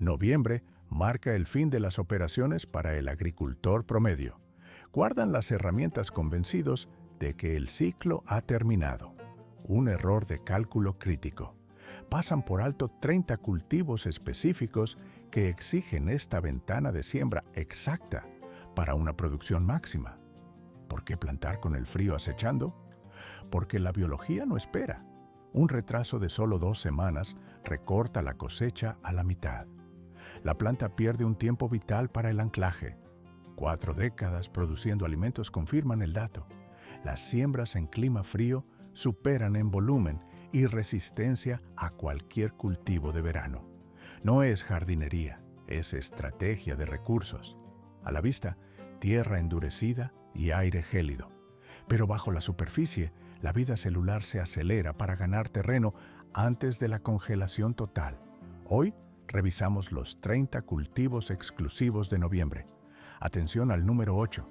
Noviembre marca el fin de las operaciones para el agricultor promedio. Guardan las herramientas convencidos de que el ciclo ha terminado. Un error de cálculo crítico. Pasan por alto 30 cultivos específicos que exigen esta ventana de siembra exacta para una producción máxima. ¿Por qué plantar con el frío acechando? Porque la biología no espera. Un retraso de solo 2 semanas recorta la cosecha a la mitad. La planta pierde un tiempo vital para el anclaje. 4 décadas produciendo alimentos confirman el dato. Las siembras en clima frío superan en volumen y resistencia a cualquier cultivo de verano. No es jardinería, es estrategia de recursos. A la vista, tierra endurecida y aire gélido. Pero bajo la superficie, la vida celular se acelera para ganar terreno antes de la congelación total. Hoy revisamos los 30 cultivos exclusivos de noviembre. Atención al número 8.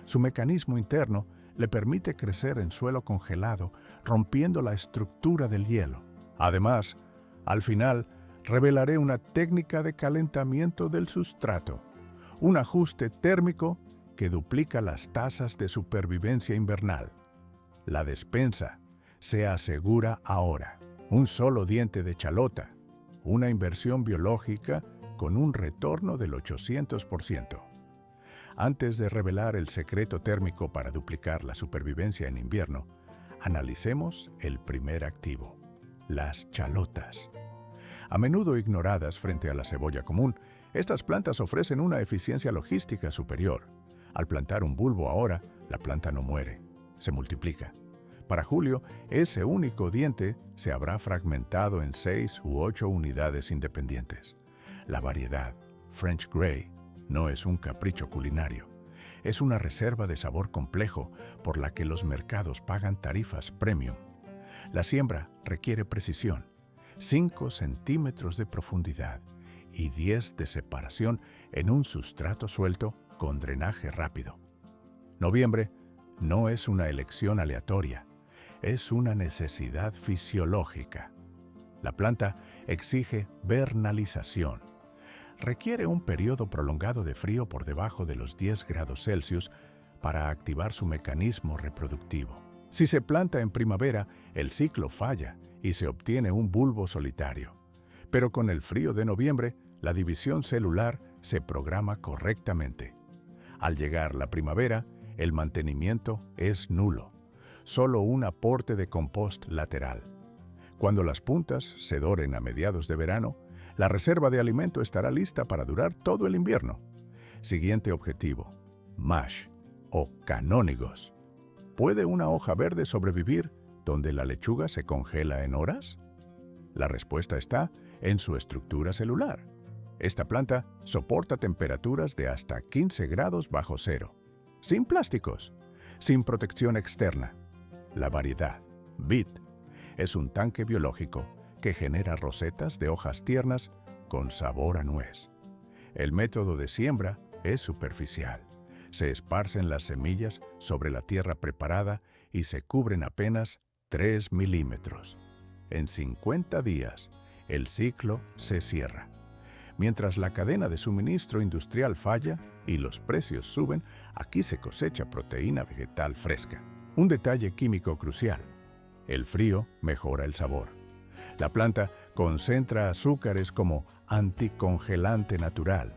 Su mecanismo interno le permite crecer en suelo congelado, rompiendo la estructura del hielo. Además, al final, revelaré una técnica de calentamiento del sustrato, un ajuste térmico que duplica las tasas de supervivencia invernal. La despensa se asegura ahora. Un solo diente de chalota, una inversión biológica con un retorno del 800%. Antes de revelar el secreto térmico para duplicar la supervivencia en invierno, analicemos el primer activo, las chalotas. A menudo ignoradas frente a la cebolla común, estas plantas ofrecen una eficiencia logística superior. Al plantar un bulbo ahora, la planta no muere, se multiplica. Para julio, ese único diente se habrá fragmentado en 6 u 8 unidades independientes. La variedad, French Grey, no es un capricho culinario. Es una reserva de sabor complejo por la que los mercados pagan tarifas premium. La siembra requiere precisión, 5 centímetros de profundidad y 10 de separación en un sustrato suelto con drenaje rápido. Noviembre no es una elección aleatoria, es una necesidad fisiológica. La planta exige vernalización. Requiere un periodo prolongado de frío por debajo de los 10 grados Celsius para activar su mecanismo reproductivo. Si se planta en primavera, el ciclo falla y se obtiene un bulbo solitario. Pero con el frío de noviembre, la división celular se programa correctamente. Al llegar la primavera, el mantenimiento es nulo. Solo un aporte de compost lateral. Cuando las puntas se doren a mediados de verano, la reserva de alimento estará lista para durar todo el invierno. Siguiente objetivo, mash o canónigos. ¿Puede una hoja verde sobrevivir donde la lechuga se congela en horas? La respuesta está en su estructura celular. Esta planta soporta temperaturas de hasta 15 grados bajo cero, sin plásticos, sin protección externa. La variedad, Beet, es un tanque biológico que genera rosetas de hojas tiernas con sabor a nuez. El método de siembra es superficial. Se esparcen las semillas sobre la tierra preparada y se cubren apenas 3 milímetros. En 50 días, el ciclo se cierra. Mientras la cadena de suministro industrial falla y los precios suben, aquí se cosecha proteína vegetal fresca. Un detalle químico crucial. El frío mejora el sabor. La planta concentra azúcares como anticongelante natural,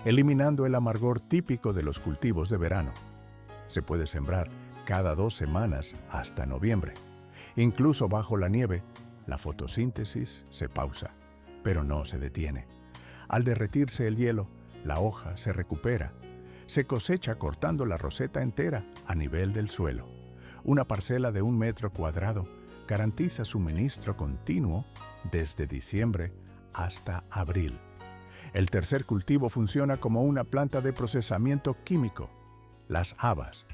eliminando el amargor típico de los cultivos de verano. Se puede sembrar cada 2 semanas hasta noviembre. Incluso bajo la nieve, la fotosíntesis se pausa, pero no se detiene. Al derretirse el hielo, la hoja se recupera. Se cosecha cortando la roseta entera a nivel del suelo. Una parcela de 1 metro cuadrado garantiza suministro continuo desde diciembre hasta abril. El tercer cultivo funciona como una planta de procesamiento químico. Las habas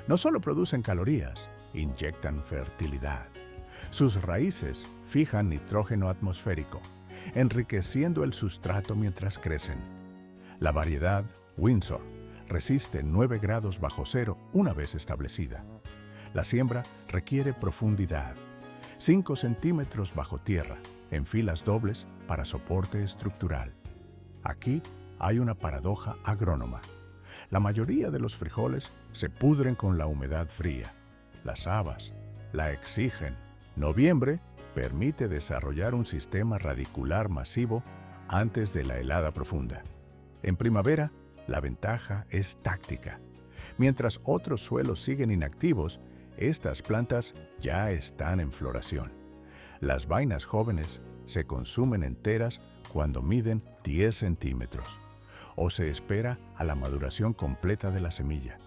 no solo producen calorías, inyectan fertilidad. Sus raíces fijan nitrógeno atmosférico, enriqueciendo el sustrato mientras crecen. La variedad Windsor resiste 9 grados bajo cero una vez establecida. La siembra requiere profundidad, 5 centímetros bajo tierra, en filas dobles para soporte estructural. Aquí hay una paradoja agrónoma. La mayoría de los frijoles se pudren con la humedad fría. Las habas la exigen. Noviembre permite desarrollar un sistema radicular masivo antes de la helada profunda. En primavera, la ventaja es táctica. Mientras otros suelos siguen inactivos, estas plantas ya están en floración. Las vainas jóvenes se consumen enteras cuando miden 10 centímetros, o se espera a la maduración completa de la semilla.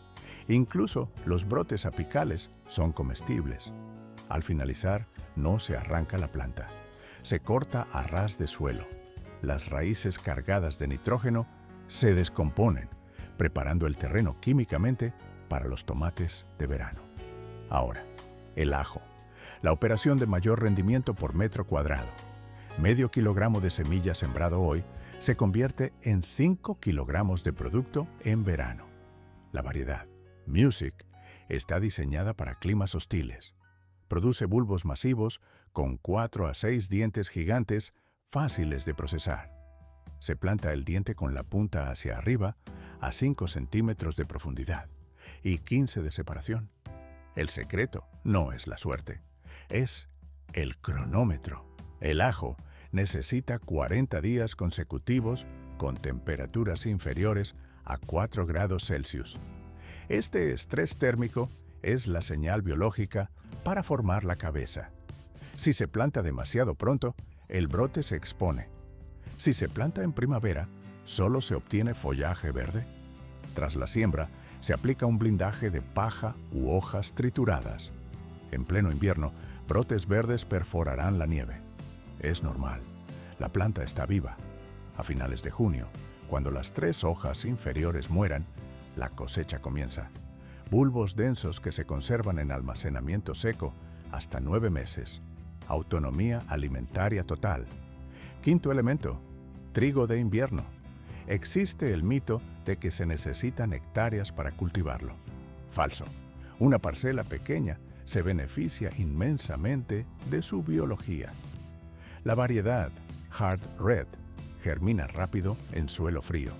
Incluso los brotes apicales son comestibles. Al finalizar, no se arranca la planta. Se corta a ras de suelo. Las raíces cargadas de nitrógeno se descomponen, preparando el terreno químicamente para los tomates de verano. Ahora, el ajo. La operación de mayor rendimiento por metro cuadrado. Medio kilogramo de semilla sembrado hoy se convierte en 5 kilogramos de producto en verano. La variedad Music está diseñada para climas hostiles. Produce bulbos masivos con 4 a 6 dientes gigantes fáciles de procesar. Se planta el diente con la punta hacia arriba a 5 centímetros de profundidad y 15 de separación. El secreto no es la suerte, es el cronómetro. El ajo necesita 40 días consecutivos con temperaturas inferiores a 4 grados Celsius. Este estrés térmico es la señal biológica para formar la cabeza. Si se planta demasiado pronto, el brote se expone. Si se planta en primavera, solo se obtiene follaje verde. Tras la siembra, se aplica un blindaje de paja u hojas trituradas. En pleno invierno, brotes verdes perforarán la nieve. Es normal. La planta está viva. A finales de junio, cuando las 3 hojas inferiores mueran, la cosecha comienza. Bulbos densos que se conservan en almacenamiento seco hasta 9 meses. Autonomía alimentaria total. Quinto elemento, trigo de invierno. Existe el mito de que se necesitan hectáreas para cultivarlo. Falso. Una parcela pequeña se beneficia inmensamente de su biología. La variedad Hard Red germina rápido en suelo frío.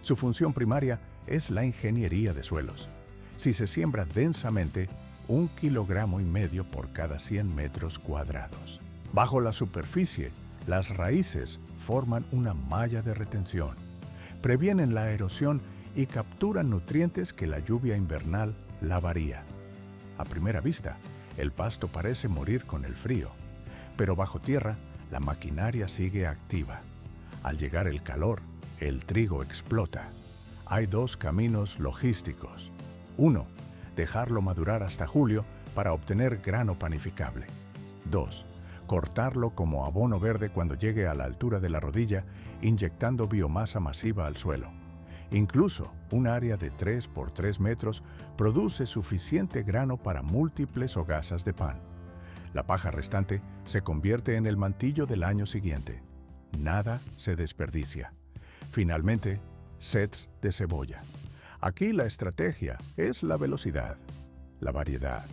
Su función primaria es la ingeniería de suelos. Si se siembra densamente, 1,5 kilogramos por cada 100 metros cuadrados. Bajo la superficie, las raíces forman una malla de retención. Previenen la erosión y capturan nutrientes que la lluvia invernal lavaría. A primera vista, el pasto parece morir con el frío, pero bajo tierra, la maquinaria sigue activa. Al llegar el calor, el trigo explota. Hay 2 caminos logísticos. 1. Dejarlo madurar hasta julio para obtener grano panificable. 2. Cortarlo como abono verde cuando llegue a la altura de la rodilla, inyectando biomasa masiva al suelo. Incluso un área de 3 por 3 metros produce suficiente grano para múltiples hogazas de pan. La paja restante se convierte en el mantillo del año siguiente. Nada se desperdicia. Finalmente, sets de cebolla. Aquí la estrategia es la velocidad. La variedad,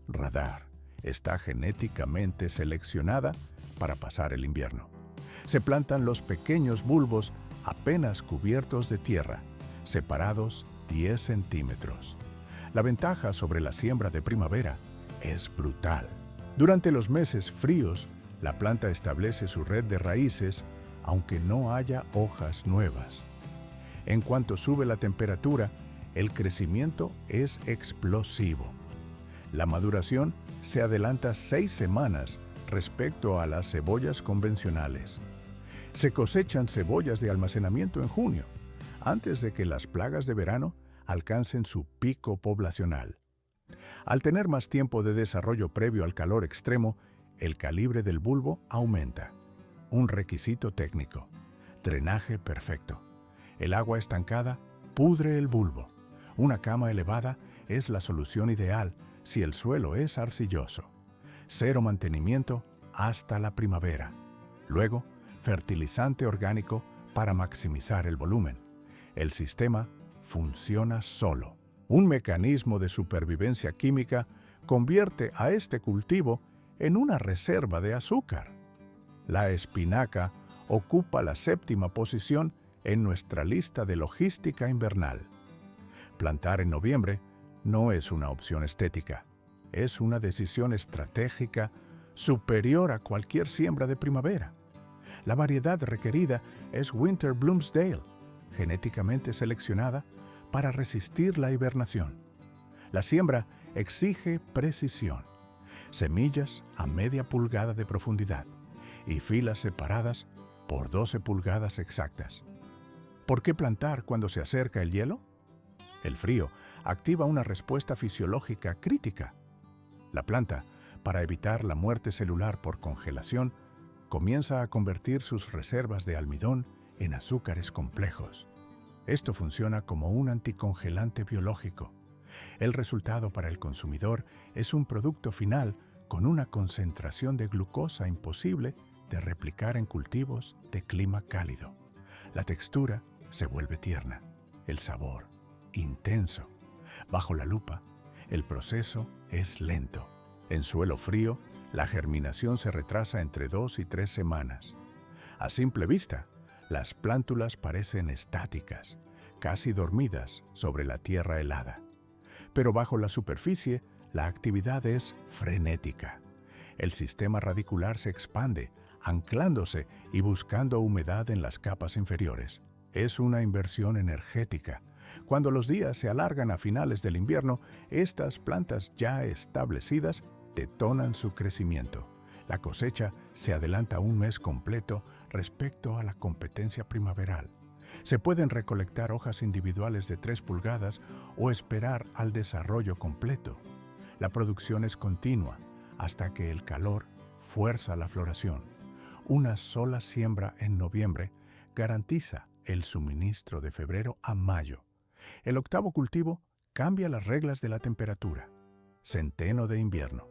radar, está genéticamente seleccionada para pasar el invierno. Se plantan los pequeños bulbos apenas cubiertos de tierra, separados 10 centímetros. La ventaja sobre la siembra de primavera es brutal. Durante los meses fríos, la planta establece su red de raíces aunque no haya hojas nuevas. En cuanto sube la temperatura, el crecimiento es explosivo. La maduración se adelanta 6 semanas respecto a las cebollas convencionales. Se cosechan cebollas de almacenamiento en junio, antes de que las plagas de verano alcancen su pico poblacional. Al tener más tiempo de desarrollo previo al calor extremo, el calibre del bulbo aumenta. Un requisito técnico: drenaje perfecto. El agua estancada pudre el bulbo. Una cama elevada es la solución ideal si el suelo es arcilloso. 0 mantenimiento hasta la primavera. Luego, fertilizante orgánico para maximizar el volumen. El sistema funciona solo. Un mecanismo de supervivencia química convierte a este cultivo en una reserva de azúcar. La espinaca ocupa la 7ª posición en nuestra lista de logística invernal. Plantar en noviembre no es una opción estética, es una decisión estratégica superior a cualquier siembra de primavera. La variedad requerida es Winter Bloomsdale, genéticamente seleccionada para resistir la hibernación. La siembra exige precisión, semillas a media pulgada de profundidad y filas separadas por 12 pulgadas exactas. ¿Por qué plantar cuando se acerca el hielo? El frío activa una respuesta fisiológica crítica. La planta, para evitar la muerte celular por congelación, comienza a convertir sus reservas de almidón en azúcares complejos. Esto funciona como un anticongelante biológico. El resultado para el consumidor es un producto final con una concentración de glucosa imposible de replicar en cultivos de clima cálido. La textura se vuelve tierna, el sabor intenso. Bajo la lupa, el proceso es lento. En suelo frío, la germinación se retrasa entre 2 y 3 semanas. A simple vista, las plántulas parecen estáticas, casi dormidas sobre la tierra helada. Pero bajo la superficie, la actividad es frenética. El sistema radicular se expande, anclándose y buscando humedad en las capas inferiores. Es una inversión energética. Cuando los días se alargan a finales del invierno, estas plantas ya establecidas detonan su crecimiento. La cosecha se adelanta un mes completo respecto a la competencia primaveral. Se pueden recolectar hojas individuales de 3 pulgadas o esperar al desarrollo completo. La producción es continua hasta que el calor fuerza la floración. Una sola siembra en noviembre garantiza el suministro de febrero a mayo. El octavo cultivo cambia las reglas de la temperatura. Centeno de invierno.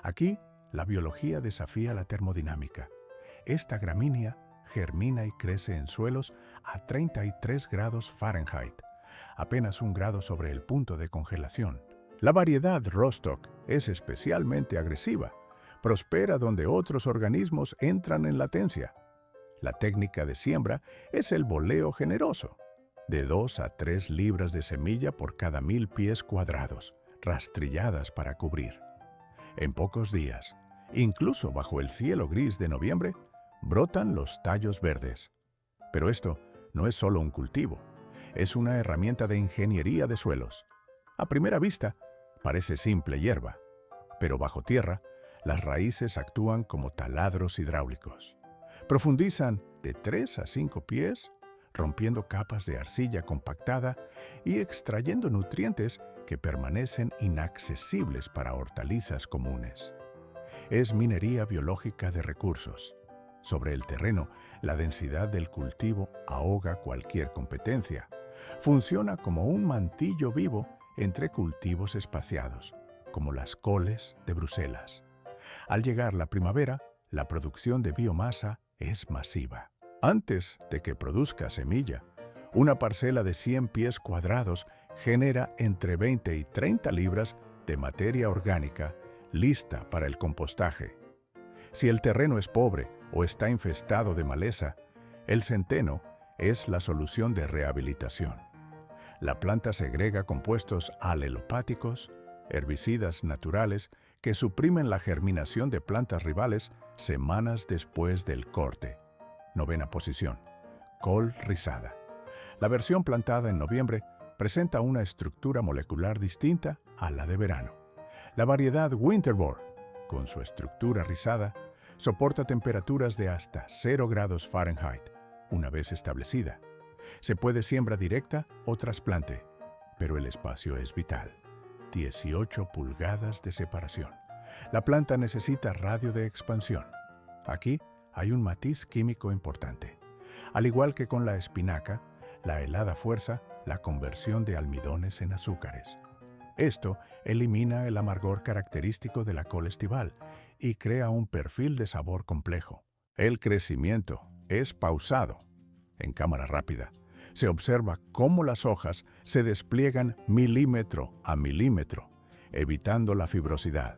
Aquí, la biología desafía la termodinámica. Esta gramínea germina y crece en suelos a 33 grados Fahrenheit, apenas 1 grado sobre el punto de congelación. La variedad Rostock es especialmente agresiva. Prospera donde otros organismos entran en latencia. La técnica de siembra es el boleo generoso, de 2 a 3 libras de semilla por cada 1000 pies cuadrados, rastrilladas para cubrir. En pocos días, incluso bajo el cielo gris de noviembre, brotan los tallos verdes. Pero esto no es solo un cultivo, es una herramienta de ingeniería de suelos. A primera vista, parece simple hierba, pero bajo tierra, las raíces actúan como taladros hidráulicos. Profundizan de 3 a 5 pies, rompiendo capas de arcilla compactada y extrayendo nutrientes que permanecen inaccesibles para hortalizas comunes. Es minería biológica de recursos. Sobre el terreno, la densidad del cultivo ahoga cualquier competencia. Funciona como un mantillo vivo entre cultivos espaciados, como las coles de Bruselas. Al llegar la primavera, la producción de biomasa es masiva. Antes de que produzca semilla, una parcela de 100 pies cuadrados genera entre 20 y 30 libras de materia orgánica lista para el compostaje. Si el terreno es pobre o está infestado de maleza, el centeno es la solución de rehabilitación. La planta segrega compuestos alelopáticos, herbicidas naturales que suprimen la germinación de plantas rivales semanas después del corte. 9ª posición. Col rizada. La versión plantada en noviembre presenta una estructura molecular distinta a la de verano. La variedad Winterbourne, con su estructura rizada, soporta temperaturas de hasta 0 grados Fahrenheit, una vez establecida. Se puede siembra directa o trasplante, pero el espacio es vital. 18 pulgadas de separación. La planta necesita radio de expansión. Aquí hay un matiz químico importante. Al igual que con la espinaca, la helada fuerza la conversión de almidones en azúcares. Esto elimina el amargor característico de la col estival y crea un perfil de sabor complejo. El crecimiento es pausado. En cámara rápida, se observa cómo las hojas se despliegan milímetro a milímetro, evitando la fibrosidad.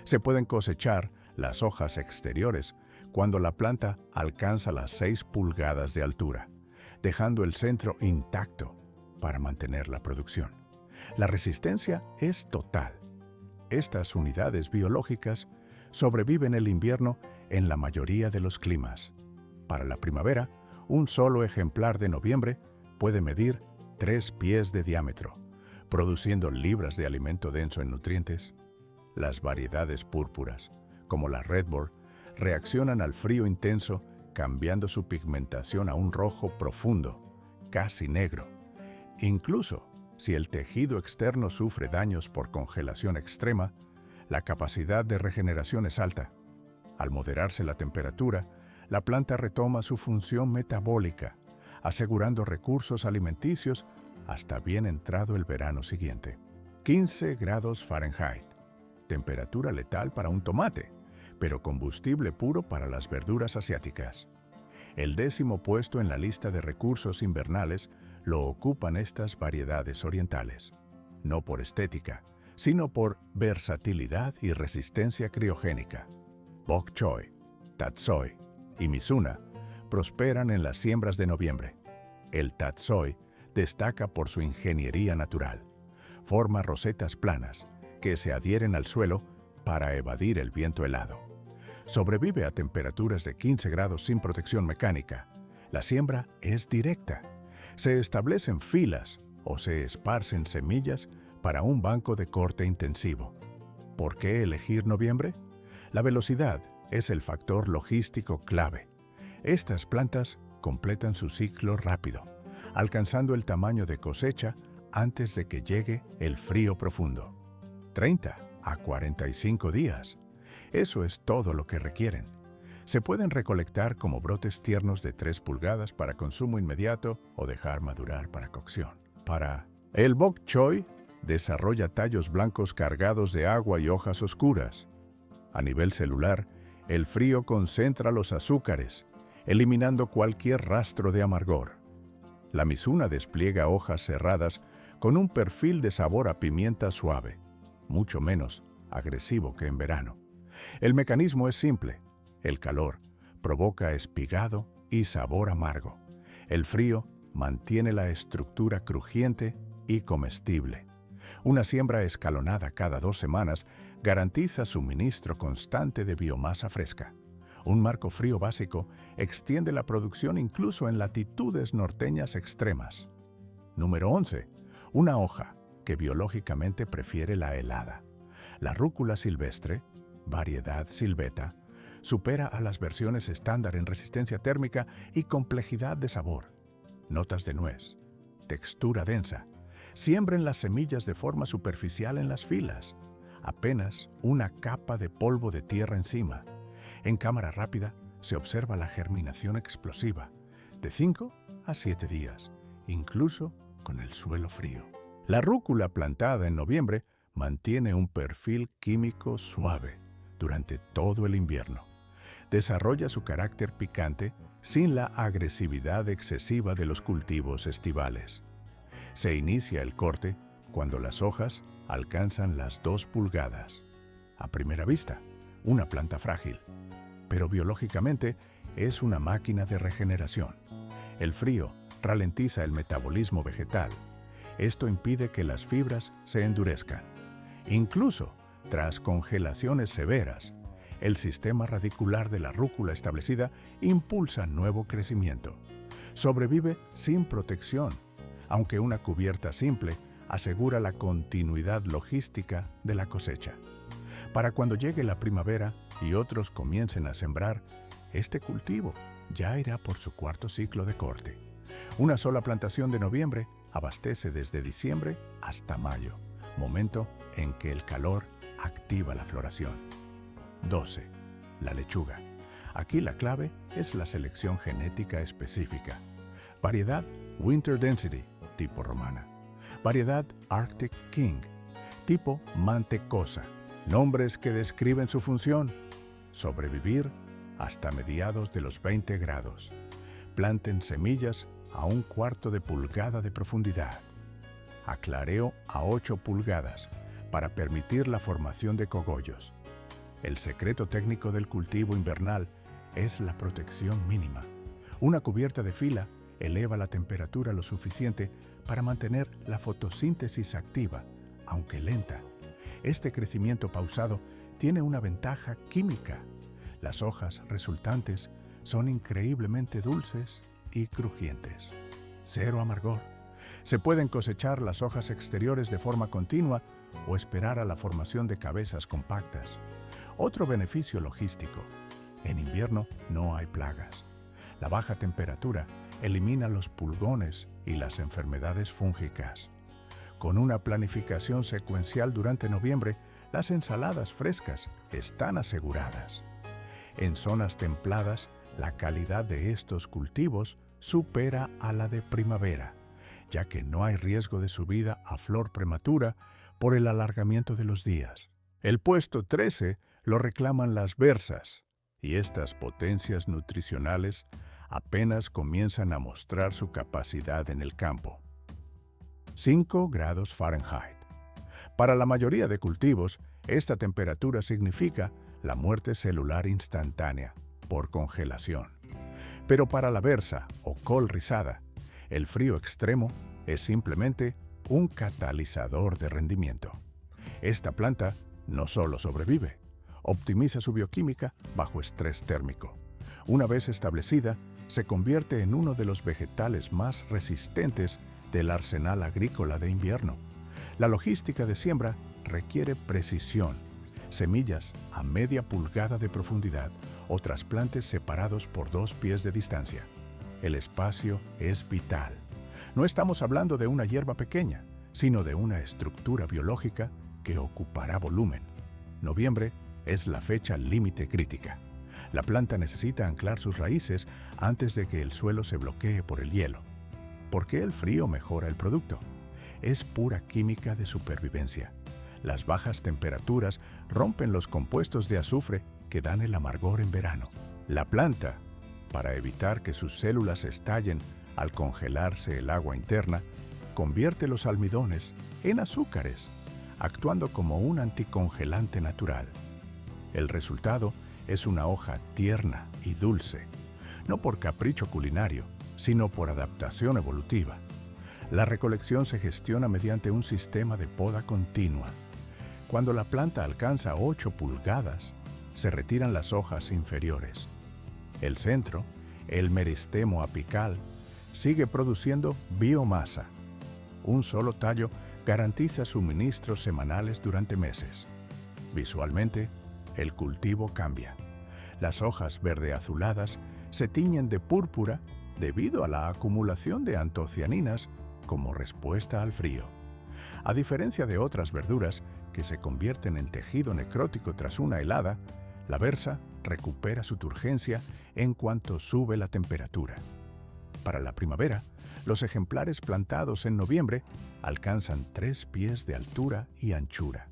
Se pueden cosechar las hojas exteriores cuando la planta alcanza las 6 pulgadas de altura. dejando el centro intacto para mantener la producción. La resistencia es total. Estas unidades biológicas sobreviven el invierno en la mayoría de los climas. Para la primavera, un solo ejemplar de noviembre puede medir 3 pies de diámetro, produciendo libras de alimento denso en nutrientes. Las variedades púrpuras, como la Redbird, reaccionan al frío intenso, cambiando su pigmentación a un rojo profundo, casi negro. Incluso si el tejido externo sufre daños por congelación extrema, la capacidad de regeneración es alta. Al moderarse la temperatura, la planta retoma su función metabólica, asegurando recursos alimenticios hasta bien entrado el verano siguiente. 15 grados Fahrenheit. Temperatura letal para un tomate, pero combustible puro para las verduras asiáticas. El 10º puesto en la lista de recursos invernales lo ocupan estas variedades orientales, no por estética, sino por versatilidad y resistencia criogénica. Bok choy, tatsoi y mizuna prosperan en las siembras de noviembre. El tatsoi destaca por su ingeniería natural. Forma rosetas planas que se adhieren al suelo para evadir el viento helado. Sobrevive a temperaturas de 15 grados sin protección mecánica. La siembra es directa. Se establecen filas o se esparcen semillas para un banco de corte intensivo. ¿Por qué elegir noviembre? La velocidad es el factor logístico clave. Estas plantas completan su ciclo rápido, alcanzando el tamaño de cosecha antes de que llegue el frío profundo. 30 a 45 días. Eso es todo lo que requieren. Se pueden recolectar como brotes tiernos de 3 pulgadas para consumo inmediato o dejar madurar para cocción. El bok choy desarrolla tallos blancos cargados de agua y hojas oscuras. A nivel celular, el frío concentra los azúcares, eliminando cualquier rastro de amargor. La mizuna despliega hojas cerradas con un perfil de sabor a pimienta suave, mucho menos agresivo que en verano. El mecanismo es simple. El calor provoca espigado y sabor amargo. El frío mantiene la estructura crujiente y comestible. Una siembra escalonada cada 2 semanas garantiza suministro constante de biomasa fresca. Un marco frío básico extiende la producción incluso en latitudes norteñas extremas. Número 11. Una hoja que biológicamente prefiere la helada. La rúcula silvestre, variedad silveta, supera a las versiones estándar en resistencia térmica y complejidad de sabor. Notas de nuez, textura densa. Siembren las semillas de forma superficial en las filas. Apenas una capa de polvo de tierra encima. En cámara rápida se observa la germinación explosiva, de 5 a 7 días, incluso con el suelo frío. La rúcula plantada en noviembre mantiene un perfil químico suave durante todo el invierno. Desarrolla su carácter picante sin la agresividad excesiva de los cultivos estivales. Se inicia el corte cuando las hojas alcanzan las 2 pulgadas. A primera vista, una planta frágil, pero biológicamente es una máquina de regeneración. El frío ralentiza el metabolismo vegetal. Esto impide que las fibras se endurezcan. Incluso tras congelaciones severas, el sistema radicular de la rúcula establecida impulsa nuevo crecimiento. Sobrevive sin protección, aunque una cubierta simple asegura la continuidad logística de la cosecha. Para cuando llegue la primavera y otros comiencen a sembrar, este cultivo ya irá por su 4º ciclo de corte. Una sola plantación de noviembre abastece desde diciembre hasta mayo, momento en que el calor activa la floración. 12. La lechuga. Aquí la clave es la selección genética específica. Variedad Winter Density, tipo romana. Variedad Arctic King, tipo mantecosa. Nombres que describen su función. Sobrevivir hasta mediados de los 20 grados. Planten semillas a 1/4 de pulgada de profundidad. Aclareo a 8 pulgadas para permitir la formación de cogollos. El secreto técnico del cultivo invernal es la protección mínima. Una cubierta de fila eleva la temperatura lo suficiente para mantener la fotosíntesis activa, aunque lenta. Este crecimiento pausado tiene una ventaja química. Las hojas resultantes son increíblemente dulces y crujientes. Cero amargor. Se pueden cosechar las hojas exteriores de forma continua o esperar a la formación de cabezas compactas. Otro beneficio logístico. En invierno no hay plagas. La baja temperatura elimina los pulgones y las enfermedades fúngicas. Con una planificación secuencial durante noviembre, las ensaladas frescas están aseguradas. En zonas templadas, la calidad de estos cultivos supera a la de primavera, ya que no hay riesgo de subida a flor prematura por el alargamiento de los días. El puesto 13 lo reclaman las berzas, y estas potencias nutricionales apenas comienzan a mostrar su capacidad en el campo. 5 grados Fahrenheit. Para la mayoría de cultivos, esta temperatura significa la muerte celular instantánea por congelación. Pero para la berza o col rizada, el frío extremo es simplemente un catalizador de rendimiento. Esta planta no solo sobrevive, optimiza su bioquímica bajo estrés térmico. Una vez establecida, se convierte en uno de los vegetales más resistentes del arsenal agrícola de invierno. La logística de siembra requiere precisión. Semillas a media pulgada de profundidad o trasplantes separados por 2 pies de distancia. El espacio es vital. No estamos hablando de una hierba pequeña, sino de una estructura biológica que ocupará volumen. Noviembre es la fecha límite crítica. La planta necesita anclar sus raíces antes de que el suelo se bloquee por el hielo. ¿Por qué el frío mejora el producto? Es pura química de supervivencia. Las bajas temperaturas rompen los compuestos de azufre que dan el amargor en verano. La planta, para evitar que sus células estallen al congelarse el agua interna, convierte los almidones en azúcares, actuando como un anticongelante natural. El resultado es una hoja tierna y dulce, no por capricho culinario, sino por adaptación evolutiva. La recolección se gestiona mediante un sistema de poda continua. Cuando la planta alcanza 8 pulgadas, se retiran las hojas inferiores. El centro, el meristemo apical, sigue produciendo biomasa. Un solo tallo garantiza suministros semanales durante meses. Visualmente, el cultivo cambia. Las hojas verde-azuladas se tiñen de púrpura debido a la acumulación de antocianinas como respuesta al frío. A diferencia de otras verduras que se convierten en tejido necrótico tras una helada, la berza recupera su turgencia en cuanto sube la temperatura. Para la primavera, los ejemplares plantados en noviembre alcanzan 3 pies de altura y anchura.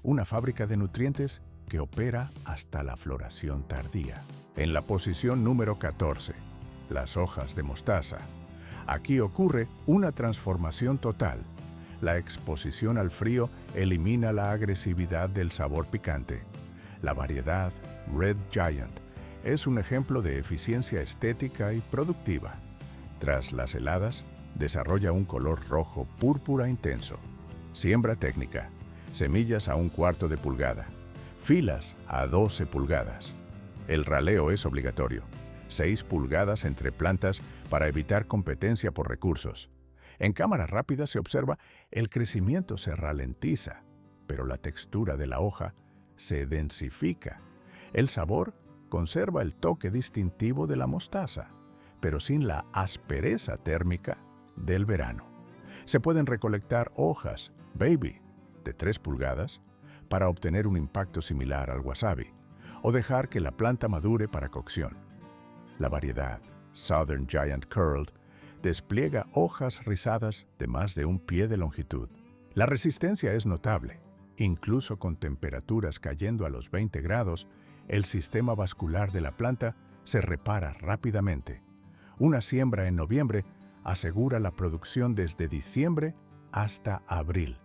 Una fábrica de nutrientes que opera hasta la floración tardía. En la posición número 14, las hojas de mostaza. Aquí ocurre una transformación total. La exposición al frío elimina la agresividad del sabor picante. La variedad Red Giant es un ejemplo de eficiencia estética y productiva. Tras las heladas, desarrolla un color rojo púrpura intenso. Siembra técnica. Semillas a 1/4 de pulgada. Filas a 12 pulgadas. El raleo es obligatorio. 6 pulgadas entre plantas para evitar competencia por recursos. En cámara rápida se observa el crecimiento se ralentiza, pero la textura de la hoja se densifica. El sabor conserva el toque distintivo de la mostaza, pero sin la aspereza térmica del verano. Se pueden recolectar hojas baby de 3 pulgadas para obtener un impacto similar al wasabi, o dejar que la planta madure para cocción. La variedad Southern Giant Curled despliega hojas rizadas de más de 1 pie de longitud. La resistencia es notable. Incluso con temperaturas cayendo a los 20 grados, el sistema vascular de la planta se repara rápidamente. Una siembra en noviembre asegura la producción desde diciembre hasta abril.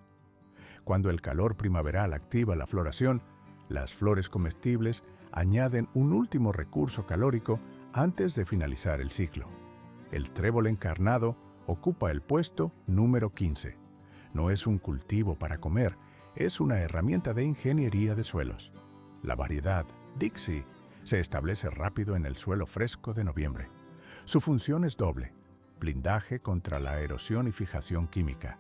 Cuando el calor primaveral activa la floración, las flores comestibles añaden un último recurso calórico antes de finalizar el ciclo. El trébol encarnado ocupa el puesto número 15. No es un cultivo para comer, es una herramienta de ingeniería de suelos. La variedad Dixie se establece rápido en el suelo fresco de noviembre. Su función es doble: blindaje contra la erosión y fijación química.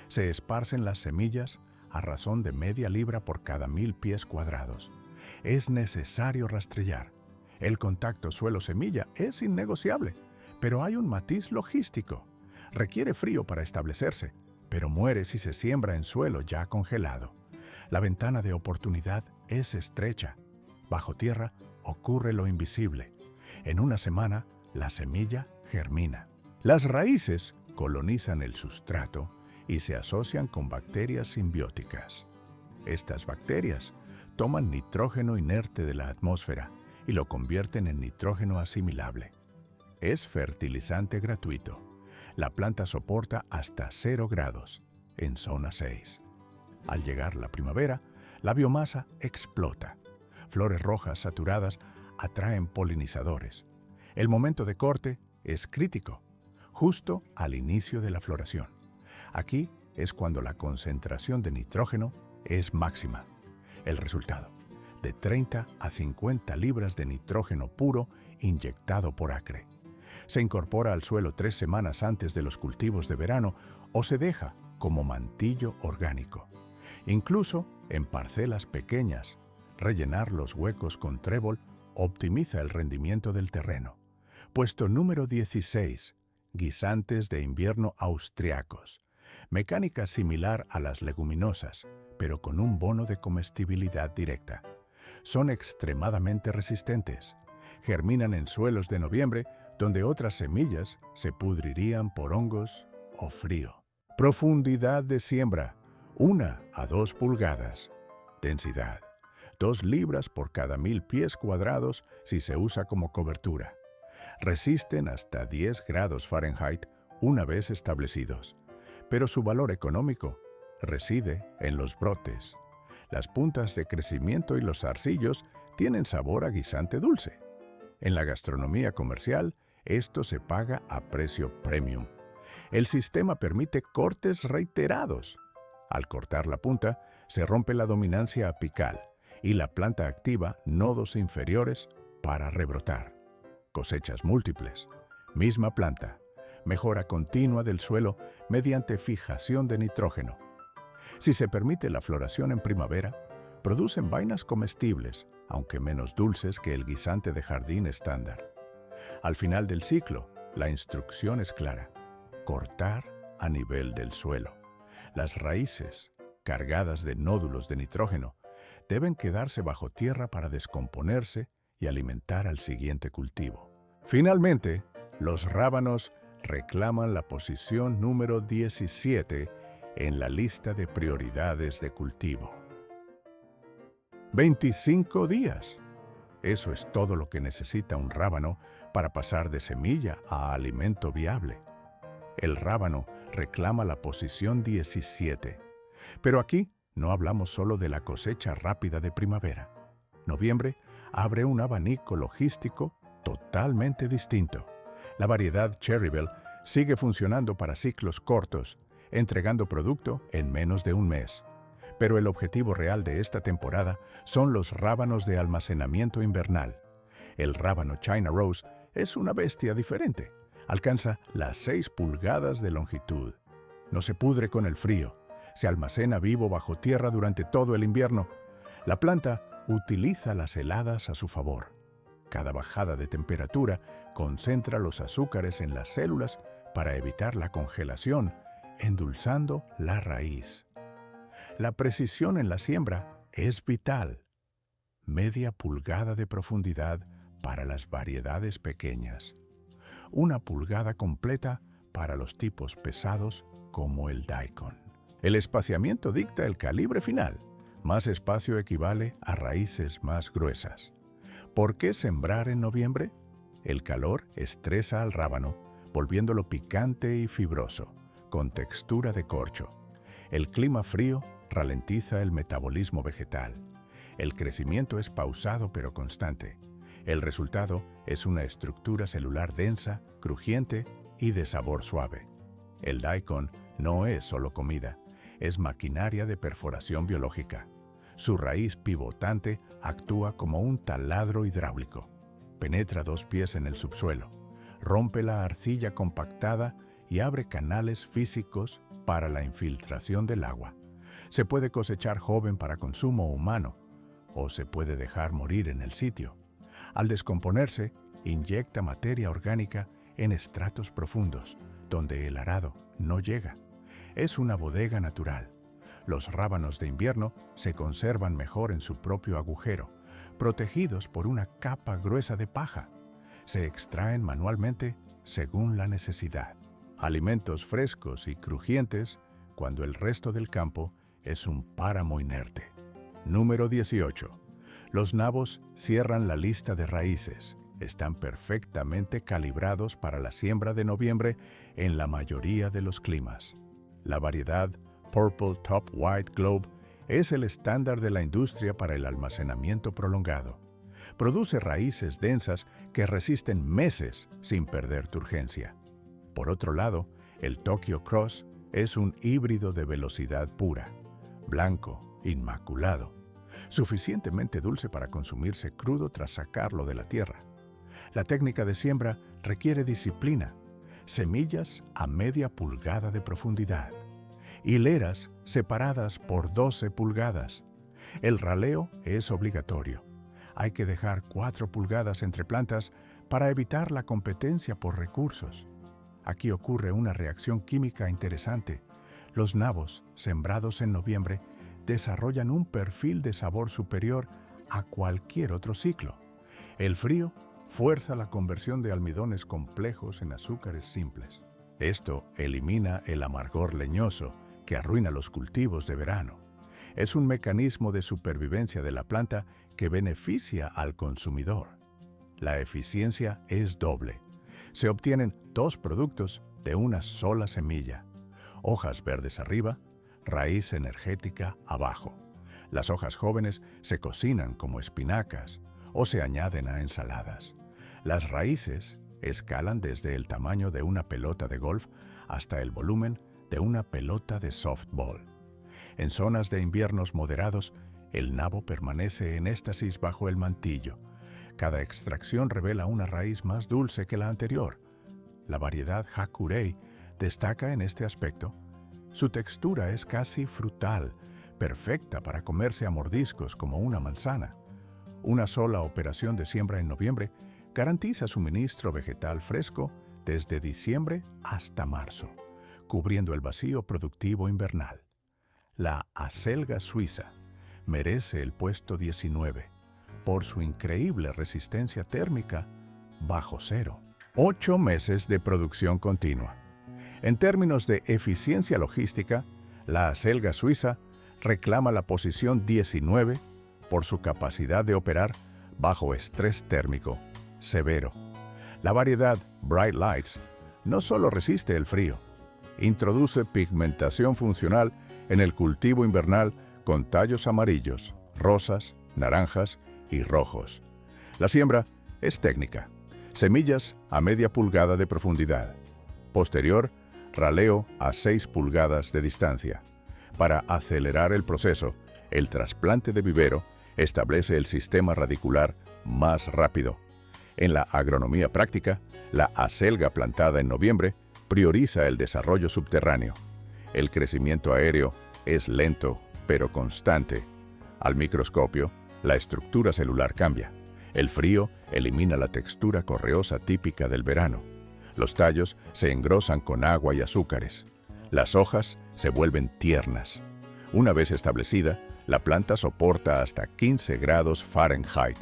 Se esparcen las semillas a razón de media libra por cada 1000 pies cuadrados. Es necesario rastrellar. El contacto suelo-semilla es innegociable, pero hay un matiz logístico. Requiere frío para establecerse, pero muere si se siembra en suelo ya congelado. La ventana de oportunidad es estrecha. Bajo tierra ocurre lo invisible. En una semana, la semilla germina. Las raíces colonizan el sustrato y se asocian con bacterias simbióticas. Estas bacterias toman nitrógeno inerte de la atmósfera y lo convierten en nitrógeno asimilable. Es fertilizante gratuito. La planta soporta hasta 0 grados, en zona 6. Al llegar la primavera, la biomasa explota. Flores rojas saturadas atraen polinizadores. El momento de corte es crítico, justo al inicio de la floración. Aquí es cuando la concentración de nitrógeno es máxima. El resultado: de 30 a 50 libras de nitrógeno puro inyectado por acre. Se incorpora al suelo 3 semanas antes de los cultivos de verano o se deja como mantillo orgánico. Incluso en parcelas pequeñas, rellenar los huecos con trébol optimiza el rendimiento del terreno. Puesto número 16. Guisantes de invierno austriacos. Mecánica similar a las leguminosas, pero con un bono de comestibilidad directa. Son extremadamente resistentes. Germinan en suelos de noviembre, donde otras semillas se pudrirían por hongos o frío. Profundidad de siembra: 1 a 2 pulgadas. Densidad: 2 libras por cada 1000 pies cuadrados si se usa como cobertura. Resisten hasta 10 grados Fahrenheit una vez establecidos, pero su valor económico reside en los brotes. Las puntas de crecimiento y los zarcillos tienen sabor a guisante dulce. En la gastronomía comercial, esto se paga a precio premium. El sistema permite cortes reiterados. Al cortar la punta, se rompe la dominancia apical y la planta activa nodos inferiores para rebrotar. Cosechas múltiples. Misma planta. Mejora continua del suelo mediante fijación de nitrógeno. Si se permite la floración en primavera, producen vainas comestibles, aunque menos dulces que el guisante de jardín estándar. Al final del ciclo, la instrucción es clara: cortar a nivel del suelo. Las raíces, cargadas de nódulos de nitrógeno, deben quedarse bajo tierra para descomponerse y alimentar al siguiente cultivo. Finalmente, los rábanos reclaman la posición número 17 en la lista de prioridades de cultivo. 25 días. Eso es todo lo que necesita un rábano para pasar de semilla a alimento viable. El rábano reclama la posición 17. Pero aquí no hablamos solo de la cosecha rápida de primavera. Noviembre abre un abanico logístico totalmente distinto. La variedad Cherryville sigue funcionando para ciclos cortos, entregando producto en menos de un mes. Pero el objetivo real de esta temporada son los rábanos de almacenamiento invernal. El rábano China Rose es una bestia diferente. Alcanza las 6 pulgadas de longitud. No se pudre con el frío. Se almacena vivo bajo tierra durante todo el invierno. La planta utiliza las heladas a su favor. Cada bajada de temperatura concentra los azúcares en las células para evitar la congelación, endulzando la raíz. La precisión en la siembra es vital. Media pulgada de profundidad para las variedades pequeñas. 1 pulgada completa para los tipos pesados como el daikon. El espaciamiento dicta el calibre final. Más espacio equivale a raíces más gruesas. ¿Por qué sembrar en noviembre? El calor estresa al rábano, volviéndolo picante y fibroso, con textura de corcho. El clima frío ralentiza el metabolismo vegetal. El crecimiento es pausado pero constante. El resultado es una estructura celular densa, crujiente y de sabor suave. El daikon no es solo comida, es maquinaria de perforación biológica. Su raíz pivotante actúa como un taladro hidráulico. Penetra 2 pies en el subsuelo, rompe la arcilla compactada y abre canales físicos para la infiltración del agua. Se puede cosechar joven para consumo humano o se puede dejar morir en el sitio. Al descomponerse, inyecta materia orgánica en estratos profundos, donde el arado no llega. Es una bodega natural. Los rábanos de invierno se conservan mejor en su propio agujero, protegidos por una capa gruesa de paja. Se extraen manualmente según la necesidad. Alimentos frescos y crujientes cuando el resto del campo es un páramo inerte. Número 18. Los nabos cierran la lista de raíces. Están perfectamente calibrados para la siembra de noviembre en la mayoría de los climas. La variedad Purple Top White Globe es el estándar de la industria para el almacenamiento prolongado. Produce raíces densas que resisten meses sin perder turgencia. Por otro lado, el Tokyo Cross es un híbrido de velocidad pura, blanco, inmaculado, suficientemente dulce para consumirse crudo tras sacarlo de la tierra. La técnica de siembra requiere disciplina, semillas a media pulgada de profundidad, hileras separadas por 12 pulgadas. El raleo es obligatorio. Hay que dejar 4 pulgadas entre plantas para evitar la competencia por recursos. Aquí ocurre una reacción química interesante. Los nabos, sembrados en noviembre, desarrollan un perfil de sabor superior a cualquier otro ciclo. El frío fuerza la conversión de almidones complejos en azúcares simples. Esto elimina el amargor leñoso que arruina los cultivos de verano. Es un mecanismo de supervivencia de la planta que beneficia al consumidor. La eficiencia es doble. Se obtienen 2 productos de una sola semilla. Hojas verdes arriba, raíz energética abajo. Las hojas jóvenes se cocinan como espinacas o se añaden a ensaladas. Las raíces escalan desde el tamaño de una pelota de golf hasta el volumen de una pelota de softball. En zonas de inviernos moderados, el nabo permanece en éxtasis bajo el mantillo. Cada extracción revela una raíz más dulce que la anterior. La variedad Hakurei destaca en este aspecto. Su textura es casi frutal, perfecta para comerse a mordiscos como una manzana. Una sola operación de siembra en noviembre garantiza suministro vegetal fresco desde diciembre hasta marzo, cubriendo el vacío productivo invernal. La acelga suiza merece el puesto 19 por su increíble resistencia térmica bajo cero. 8 meses de producción continua. En términos de eficiencia logística, la acelga suiza reclama la posición 19 por su capacidad de operar bajo estrés térmico severo. La variedad Bright Lights no solo resiste el frío, introduce pigmentación funcional en el cultivo invernal con tallos amarillos, rosas, naranjas y rojos. La siembra es técnica. Semillas a media pulgada de profundidad. Posterior, raleo a 6 pulgadas de distancia. Para acelerar el proceso, el trasplante de vivero establece el sistema radicular más rápido. En la agronomía práctica, la acelga plantada en noviembre prioriza el desarrollo subterráneo. El crecimiento aéreo es lento, pero constante. Al microscopio, la estructura celular cambia. El frío elimina la textura correosa típica del verano. Los tallos se engrosan con agua y azúcares. Las hojas se vuelven tiernas. Una vez establecida, la planta soporta hasta 15 grados Fahrenheit.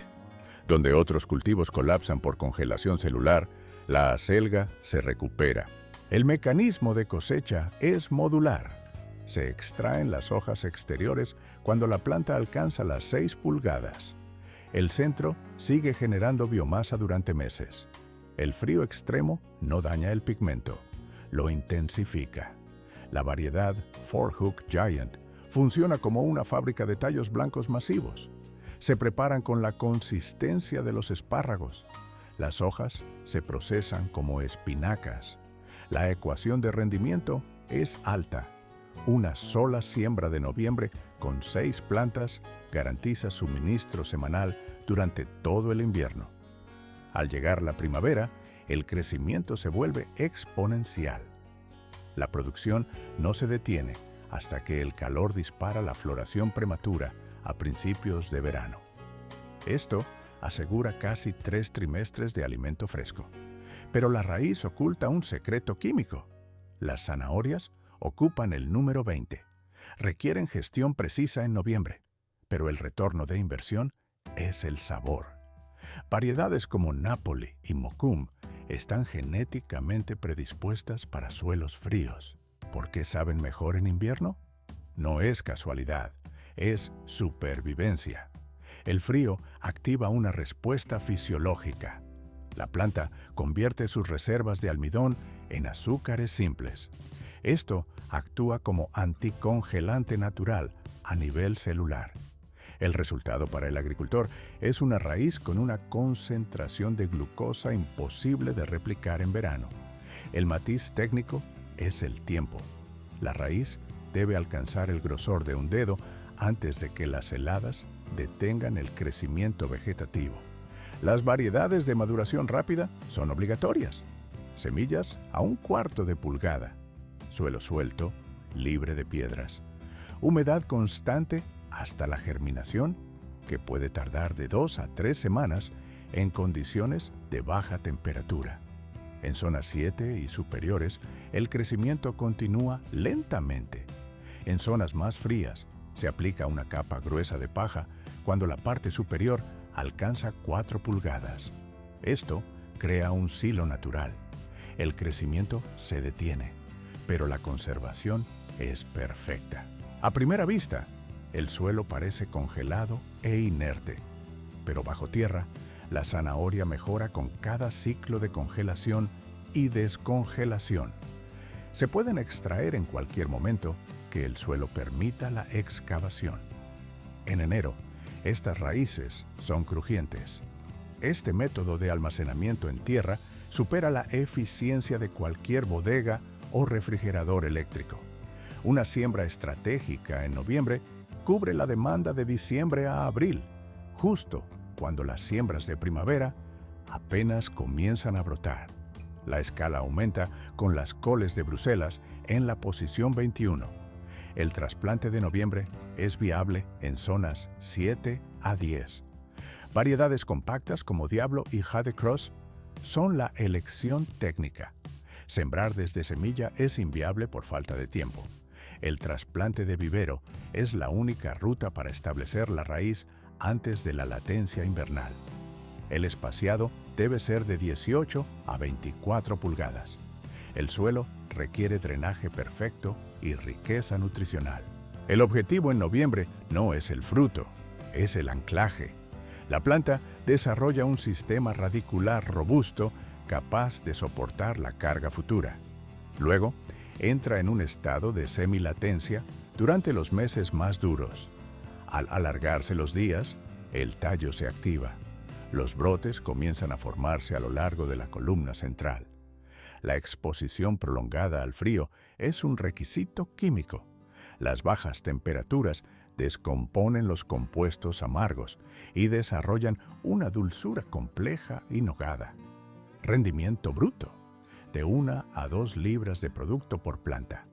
Donde otros cultivos colapsan por congelación celular, la acelga se recupera. El mecanismo de cosecha es modular. Se extraen las hojas exteriores cuando la planta alcanza las 6 pulgadas. El centro sigue generando biomasa durante meses. El frío extremo no daña el pigmento, lo intensifica. La variedad Four Hook Giant funciona como una fábrica de tallos blancos masivos. Se preparan con la consistencia de los espárragos. Las hojas se procesan como espinacas. La ecuación de rendimiento es alta. Una sola siembra de noviembre con 6 plantas garantiza suministro semanal durante todo el invierno. Al llegar la primavera, el crecimiento se vuelve exponencial. La producción no se detiene hasta que el calor dispara la floración prematura a principios de verano. Esto asegura casi 3 trimestres de alimento fresco. Pero la raíz oculta un secreto químico. Las zanahorias ocupan el número 20. Requieren gestión precisa en noviembre, pero el retorno de inversión es el sabor. Variedades como Napoli y Mokum están genéticamente predispuestas para suelos fríos. ¿Por qué saben mejor en invierno? No es casualidad, es supervivencia. El frío activa una respuesta fisiológica. La planta convierte sus reservas de almidón en azúcares simples. Esto actúa como anticongelante natural a nivel celular. El resultado para el agricultor es una raíz con una concentración de glucosa imposible de replicar en verano. El matiz técnico es el tiempo. La raíz debe alcanzar el grosor de un dedo antes de que las heladas detengan el crecimiento vegetativo. Las variedades de maduración rápida son obligatorias. Semillas a 1/4 de pulgada. Suelo suelto, libre de piedras. Humedad constante hasta la germinación, que puede tardar de 2 a 3 semanas en condiciones de baja temperatura. En zonas 7 y superiores, el crecimiento continúa lentamente. En zonas más frías, se aplica una capa gruesa de paja cuando la parte superior alcanza 4 pulgadas. Esto crea un silo natural. El crecimiento se detiene, pero la conservación es perfecta. A primera vista, el suelo parece congelado e inerte, pero bajo tierra, la zanahoria mejora con cada ciclo de congelación y descongelación. Se pueden extraer en cualquier momento que el suelo permita la excavación. En enero, estas raíces son crujientes. Este método de almacenamiento en tierra supera la eficiencia de cualquier bodega o refrigerador eléctrico. Una siembra estratégica en noviembre cubre la demanda de diciembre a abril, justo cuando las siembras de primavera apenas comienzan a brotar. La escala aumenta con las coles de Bruselas en la posición 21. El trasplante de noviembre es viable en zonas 7 a 10. Variedades compactas como Diablo y Jade Cross son la elección técnica. Sembrar desde semilla es inviable por falta de tiempo. El trasplante de vivero es la única ruta para establecer la raíz antes de la latencia invernal. El espaciado debe ser de 18 a 24 pulgadas. El suelo requiere drenaje perfecto y riqueza nutricional. El objetivo en noviembre no es el fruto, es el anclaje. La planta desarrolla un sistema radicular robusto capaz de soportar la carga futura. Luego, entra en un estado de semilatencia durante los meses más duros. Al alargarse los días, el tallo se activa. Los brotes comienzan a formarse a lo largo de la columna central. La exposición prolongada al frío es un requisito químico. Las bajas temperaturas descomponen los compuestos amargos y desarrollan una dulzura compleja y nogada. Rendimiento bruto, de 1 a 2 libras de producto por planta.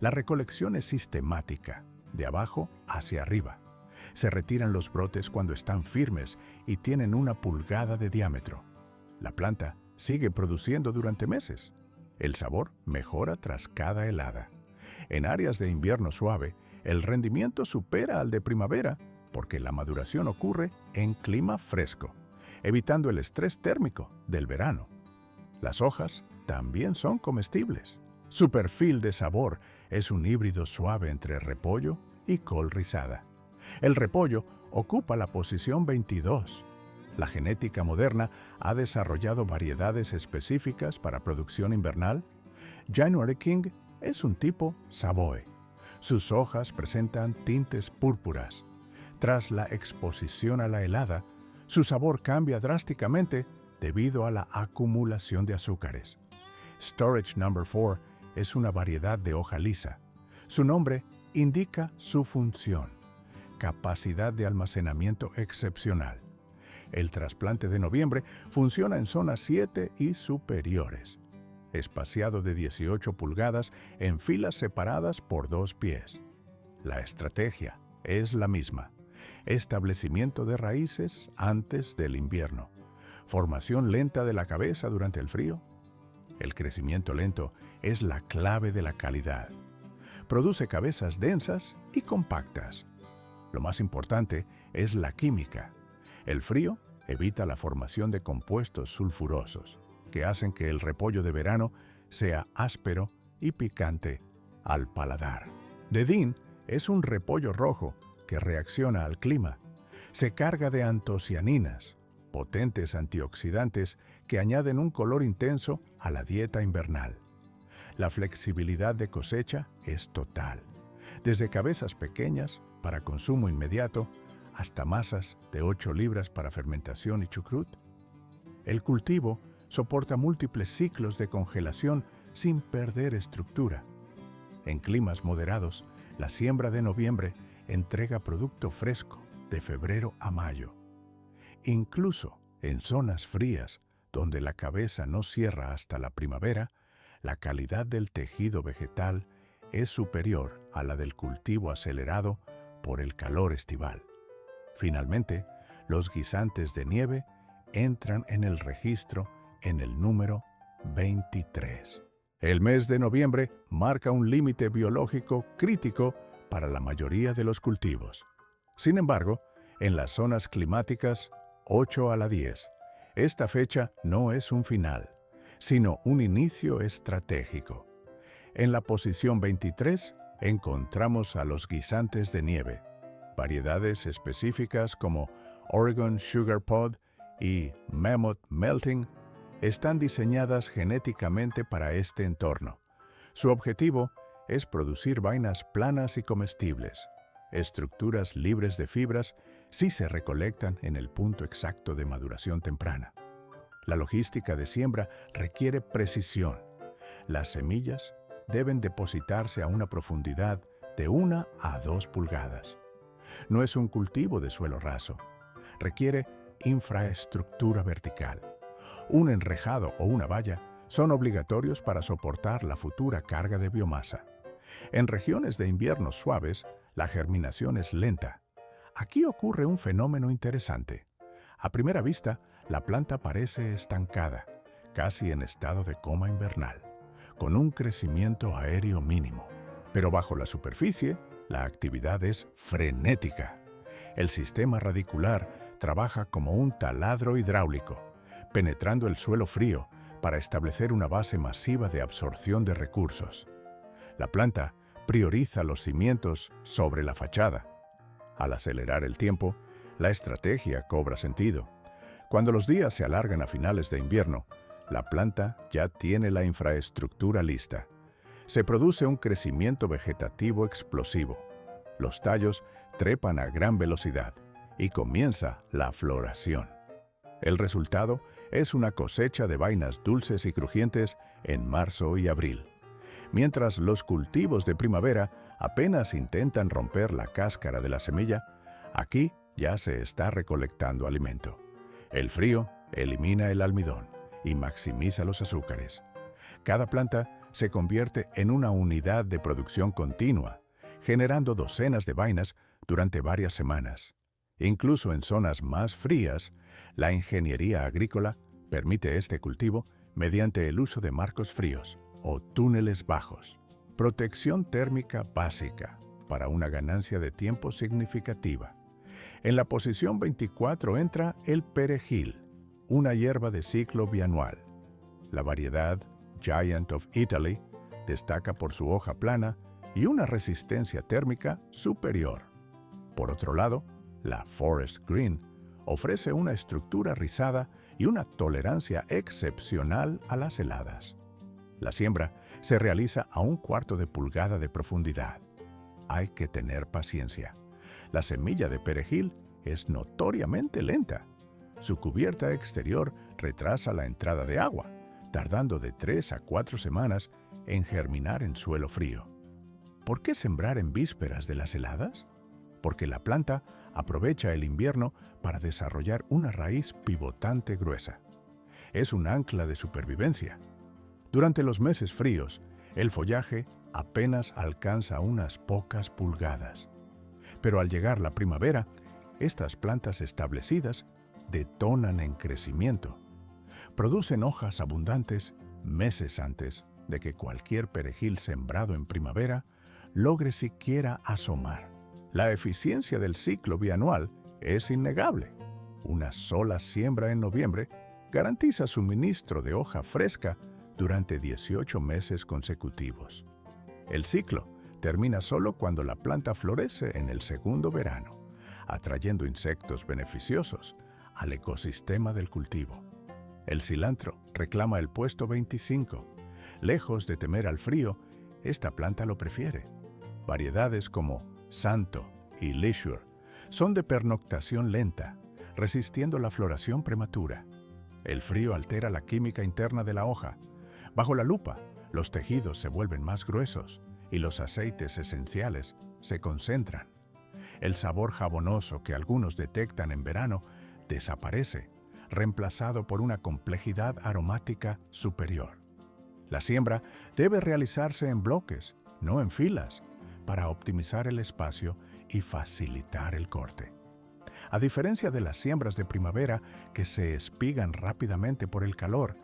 La recolección es sistemática, de abajo hacia arriba. Se retiran los brotes cuando están firmes y tienen 1 pulgada de diámetro. La planta sigue produciendo durante meses. El sabor mejora tras cada helada. En áreas de invierno suave, el rendimiento supera al de primavera porque la maduración ocurre en clima fresco, evitando el estrés térmico del verano. Las hojas también son comestibles. Su perfil de sabor es un híbrido suave entre repollo y col rizada. El repollo ocupa la posición 22. La genética moderna ha desarrollado variedades específicas para producción invernal. January King es un tipo Savoy. Sus hojas presentan tintes púrpuras. Tras la exposición a la helada, su sabor cambia drásticamente debido a la acumulación de azúcares. Storage No. 4 es una variedad de hoja lisa. Su nombre indica su función: capacidad de almacenamiento excepcional. El trasplante de noviembre funciona en zonas 7 y superiores, espaciado de 18 pulgadas en filas separadas por 2 pies. La estrategia es la misma: establecimiento de raíces antes del invierno, formación lenta de la cabeza durante el frío. El crecimiento lento es la clave de la calidad. Produce cabezas densas y compactas. Lo más importante es la química. El frío evita la formación de compuestos sulfurosos, que hacen que el repollo de verano sea áspero y picante al paladar. Dedín es un repollo rojo que reacciona al clima. Se carga de antocianinas, potentes antioxidantes que añaden un color intenso a la dieta invernal. La flexibilidad de cosecha es total, desde cabezas pequeñas para consumo inmediato hasta masas de 8 libras para fermentación y chucrut. El cultivo soporta múltiples ciclos de congelación sin perder estructura. En climas moderados, la siembra de noviembre entrega producto fresco de febrero a mayo. Incluso en zonas frías, donde la cabeza no cierra hasta la primavera, la calidad del tejido vegetal es superior a la del cultivo acelerado por el calor estival. Finalmente, los guisantes de nieve entran en el registro en el número 23. El mes de noviembre marca un límite biológico crítico para la mayoría de los cultivos. Sin embargo, en las zonas climáticas 8 a la 10, esta fecha no es un final, sino un inicio estratégico. En la posición 23 encontramos a los guisantes de nieve. Variedades específicas como Oregon Sugar Pod y Mammoth Melting están diseñadas genéticamente para este entorno. Su objetivo es producir vainas planas y comestibles, estructuras libres de fibras si se recolectan en el punto exacto de maduración temprana. La logística de siembra requiere precisión. Las semillas deben depositarse a una profundidad de 1 a 2 pulgadas. No es un cultivo de suelo raso. Requiere infraestructura vertical. Un enrejado o una valla son obligatorios para soportar la futura carga de biomasa. En regiones de inviernos suaves, la germinación es lenta. Aquí ocurre un fenómeno interesante. A primera vista, la planta parece estancada, casi en estado de coma invernal, con un crecimiento aéreo mínimo. Pero bajo la superficie, la actividad es frenética. El sistema radicular trabaja como un taladro hidráulico, penetrando el suelo frío para establecer una base masiva de absorción de recursos. La planta prioriza los cimientos sobre la fachada. Al acelerar el tiempo, la estrategia cobra sentido. Cuando los días se alargan a finales de invierno, la planta ya tiene la infraestructura lista. Se produce un crecimiento vegetativo explosivo. Los tallos trepan a gran velocidad y comienza la floración. El resultado es una cosecha de vainas dulces y crujientes en marzo y abril. Mientras los cultivos de primavera apenas intentan romper la cáscara de la semilla, aquí ya se está recolectando alimento. El frío elimina el almidón y maximiza los azúcares. Cada planta se convierte en una unidad de producción continua, generando docenas de vainas durante varias semanas. Incluso en zonas más frías, la ingeniería agrícola permite este cultivo mediante el uso de marcos fríos o túneles bajos. Protección térmica básica para una ganancia de tiempo significativa. En la posición 24 entra el perejil, una hierba de ciclo bianual. La variedad Giant of Italy destaca por su hoja plana y una resistencia térmica superior. Por otro lado, la Forest Green ofrece una estructura rizada y una tolerancia excepcional a las heladas. La siembra se realiza a 1/4 de pulgada de profundidad. Hay que tener paciencia. La semilla de perejil es notoriamente lenta. Su cubierta exterior retrasa la entrada de agua, tardando de 3 a 4 semanas en germinar en suelo frío. ¿Por qué sembrar en vísperas de las heladas? Porque la planta aprovecha el invierno para desarrollar una raíz pivotante gruesa. Es un ancla de supervivencia. Durante los meses fríos, el follaje apenas alcanza unas pocas pulgadas. Pero al llegar la primavera, estas plantas establecidas detonan en crecimiento. Producen hojas abundantes meses antes de que cualquier perejil sembrado en primavera logre siquiera asomar. La eficiencia del ciclo bianual es innegable. Una sola siembra en noviembre garantiza suministro de hoja fresca durante 18 meses consecutivos. El ciclo termina solo cuando la planta florece en el segundo verano, atrayendo insectos beneficiosos al ecosistema del cultivo. El cilantro reclama el puesto 25. Lejos de temer al frío, esta planta lo prefiere. Variedades como Santo y Leisure son de pernoctación lenta, resistiendo la floración prematura. El frío altera la química interna de la hoja. Bajo la lupa, los tejidos se vuelven más gruesos y los aceites esenciales se concentran. El sabor jabonoso que algunos detectan en verano desaparece, reemplazado por una complejidad aromática superior. La siembra debe realizarse en bloques, no en filas, para optimizar el espacio y facilitar el corte. A diferencia de las siembras de primavera que se espigan rápidamente por el calor,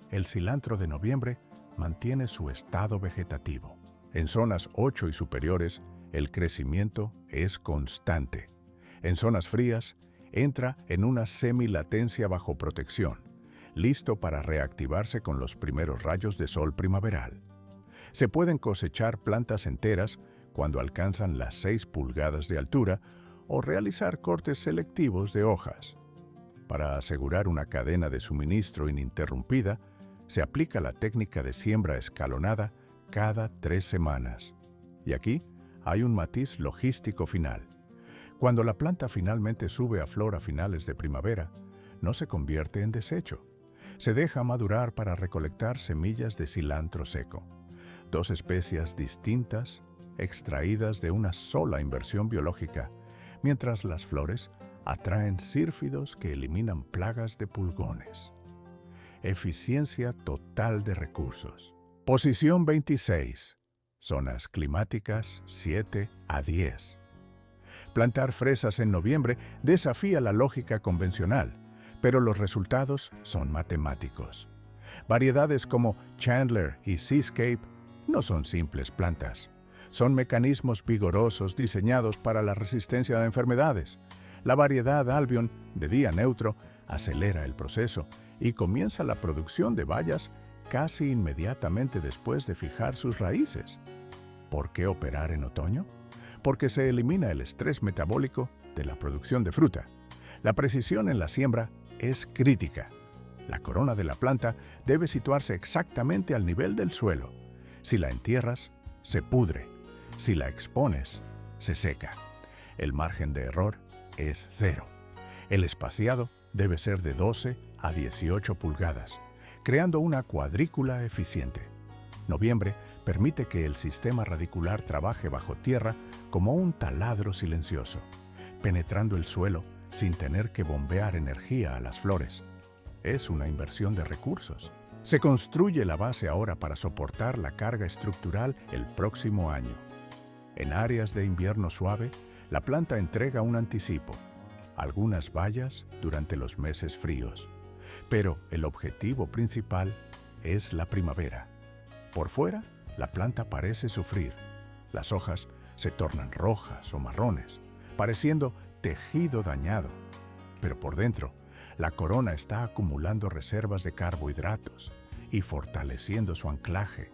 el cilantro de noviembre mantiene su estado vegetativo. En zonas 8 y superiores, el crecimiento es constante. En zonas frías, entra en una semilatencia bajo protección, listo para reactivarse con los primeros rayos de sol primaveral. Se pueden cosechar plantas enteras cuando alcanzan las 6 pulgadas de altura o realizar cortes selectivos de hojas. Para asegurar una cadena de suministro ininterrumpida, se aplica la técnica de siembra escalonada cada 3 semanas. Y aquí hay un matiz logístico final. Cuando la planta finalmente sube a flor a finales de primavera, no se convierte en desecho. Se deja madurar para recolectar semillas de cilantro seco, 2 especies distintas extraídas de una sola inversión biológica, mientras las flores atraen sírfidos que eliminan plagas de pulgones. Eficiencia total de recursos. Posición 26. Zonas climáticas 7 a 10. Plantar fresas en noviembre desafía la lógica convencional, pero los resultados son matemáticos. Variedades como Chandler y Seascape no son simples plantas. Son mecanismos vigorosos diseñados para la resistencia a enfermedades. La variedad Albion, de día neutro, acelera el proceso y comienza la producción de bayas casi inmediatamente después de fijar sus raíces. ¿Por qué operar en otoño? Porque se elimina el estrés metabólico de la producción de fruta. La precisión en la siembra es crítica. La corona de la planta debe situarse exactamente al nivel del suelo. Si la entierras, se pudre. Si la expones, se seca. El margen de error es 0. El espaciado debe ser de 12 a 18 pulgadas, creando una cuadrícula eficiente. Noviembre permite que el sistema radicular trabaje bajo tierra como un taladro silencioso, penetrando el suelo sin tener que bombear energía a las flores. Es una inversión de recursos. Se construye la base ahora para soportar la carga estructural el próximo año. En áreas de invierno suave, la planta entrega un anticipo, algunas bayas durante los meses fríos. Pero el objetivo principal es la primavera. Por fuera, la planta parece sufrir. Las hojas se tornan rojas o marrones, pareciendo tejido dañado. Pero por dentro, la corona está acumulando reservas de carbohidratos y fortaleciendo su anclaje.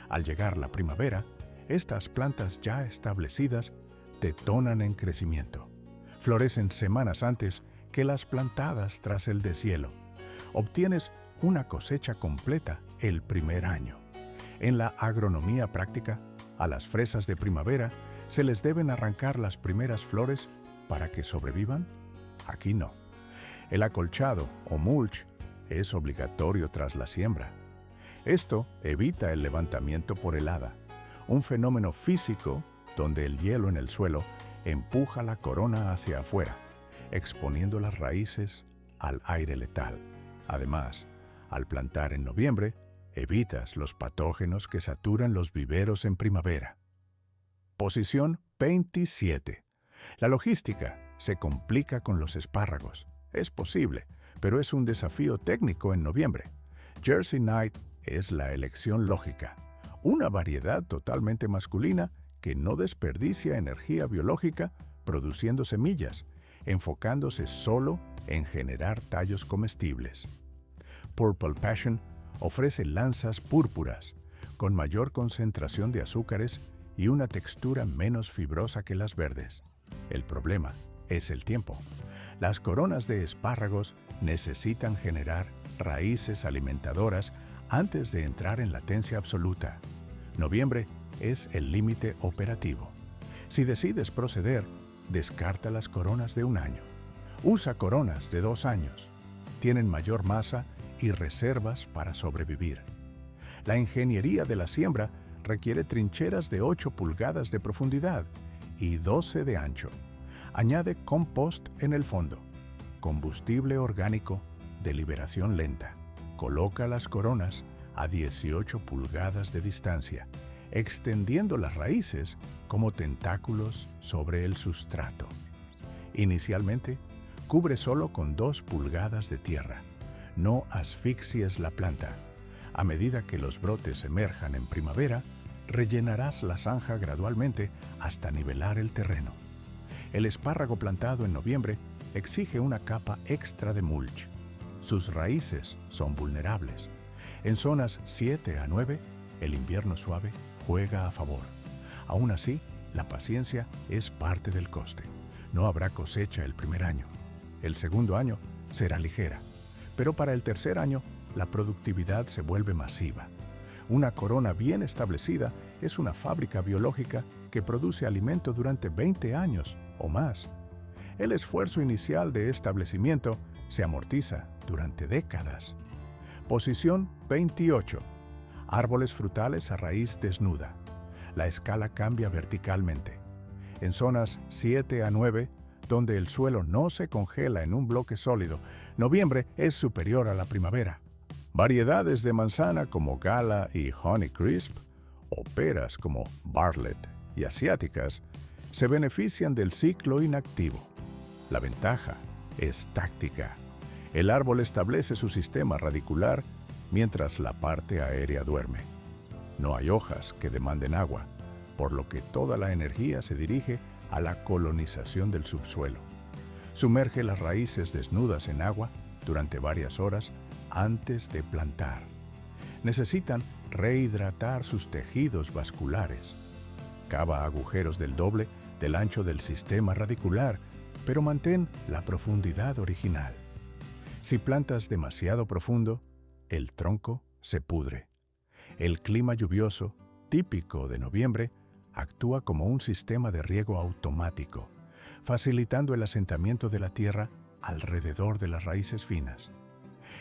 Al llegar la primavera, estas plantas ya establecidas detonan en crecimiento. Florecen semanas antes que las plantadas tras el deshielo. Obtienes una cosecha completa el primer año. En la agronomía práctica, a las fresas de primavera ¿Se les deben arrancar las primeras flores para que sobrevivan? Aquí no. El acolchado o mulch es obligatorio tras la siembra. Esto evita el levantamiento por helada, un fenómeno físico donde el hielo en el suelo empuja la corona hacia afuera, exponiendo las raíces al aire letal. Además, al plantar en noviembre, evitas los patógenos que saturan los viveros en primavera. Posición 27. La logística se complica con los espárragos. Es posible, pero es un desafío técnico en noviembre. Jersey Night es la elección lógica, una variedad totalmente masculina que no desperdicia energía biológica produciendo semillas, enfocándose solo en generar tallos comestibles. Purple Passion ofrece lanzas púrpuras, con mayor concentración de azúcares y una textura menos fibrosa que las verdes. El problema es el tiempo. Las coronas de espárragos necesitan generar raíces alimentadoras antes de entrar en latencia absoluta. Noviembre es el límite operativo. Si decides proceder, descarta las coronas de 1 año. Usa coronas de 2 años. Tienen mayor masa y reservas para sobrevivir. La ingeniería de la siembra requiere trincheras de 8 pulgadas de profundidad y 12 de ancho. Añade compost en el fondo, combustible orgánico de liberación lenta. Coloca las coronas a 18 pulgadas de distancia, extendiendo las raíces como tentáculos sobre el sustrato. Inicialmente, cubre solo con 2 pulgadas de tierra. No asfixies la planta. A medida que los brotes emerjan en primavera, rellenarás la zanja gradualmente hasta nivelar el terreno. El espárrago plantado en noviembre exige una capa extra de mulch. Sus raíces son vulnerables. En zonas 7 a 9, el invierno suave juega a favor. Aún así, la paciencia es parte del coste. No habrá cosecha el primer año. El segundo año será ligera. Pero para el tercer año, la productividad se vuelve masiva. Una corona bien establecida es una fábrica biológica que produce alimento durante 20 años o más. El esfuerzo inicial de establecimiento se amortiza durante décadas. Posición 28. Árboles frutales a raíz desnuda. La escala cambia verticalmente. En zonas 7 a 9, donde el suelo no se congela en un bloque sólido, noviembre es superior a la primavera. Variedades de manzana como Gala y Honeycrisp, o peras como Bartlett y asiáticas, se benefician del ciclo inactivo. La ventaja es táctica. El árbol establece su sistema radicular mientras la parte aérea duerme. No hay hojas que demanden agua, por lo que toda la energía se dirige a la colonización del subsuelo. Sumerge las raíces desnudas en agua durante varias horas antes de plantar. Necesitan rehidratar sus tejidos vasculares. Cava agujeros del doble del ancho del sistema radicular, pero mantén la profundidad original. Si plantas demasiado profundo, el tronco se pudre. El clima lluvioso, típico de noviembre, actúa como un sistema de riego automático, facilitando el asentamiento de la tierra alrededor de las raíces finas.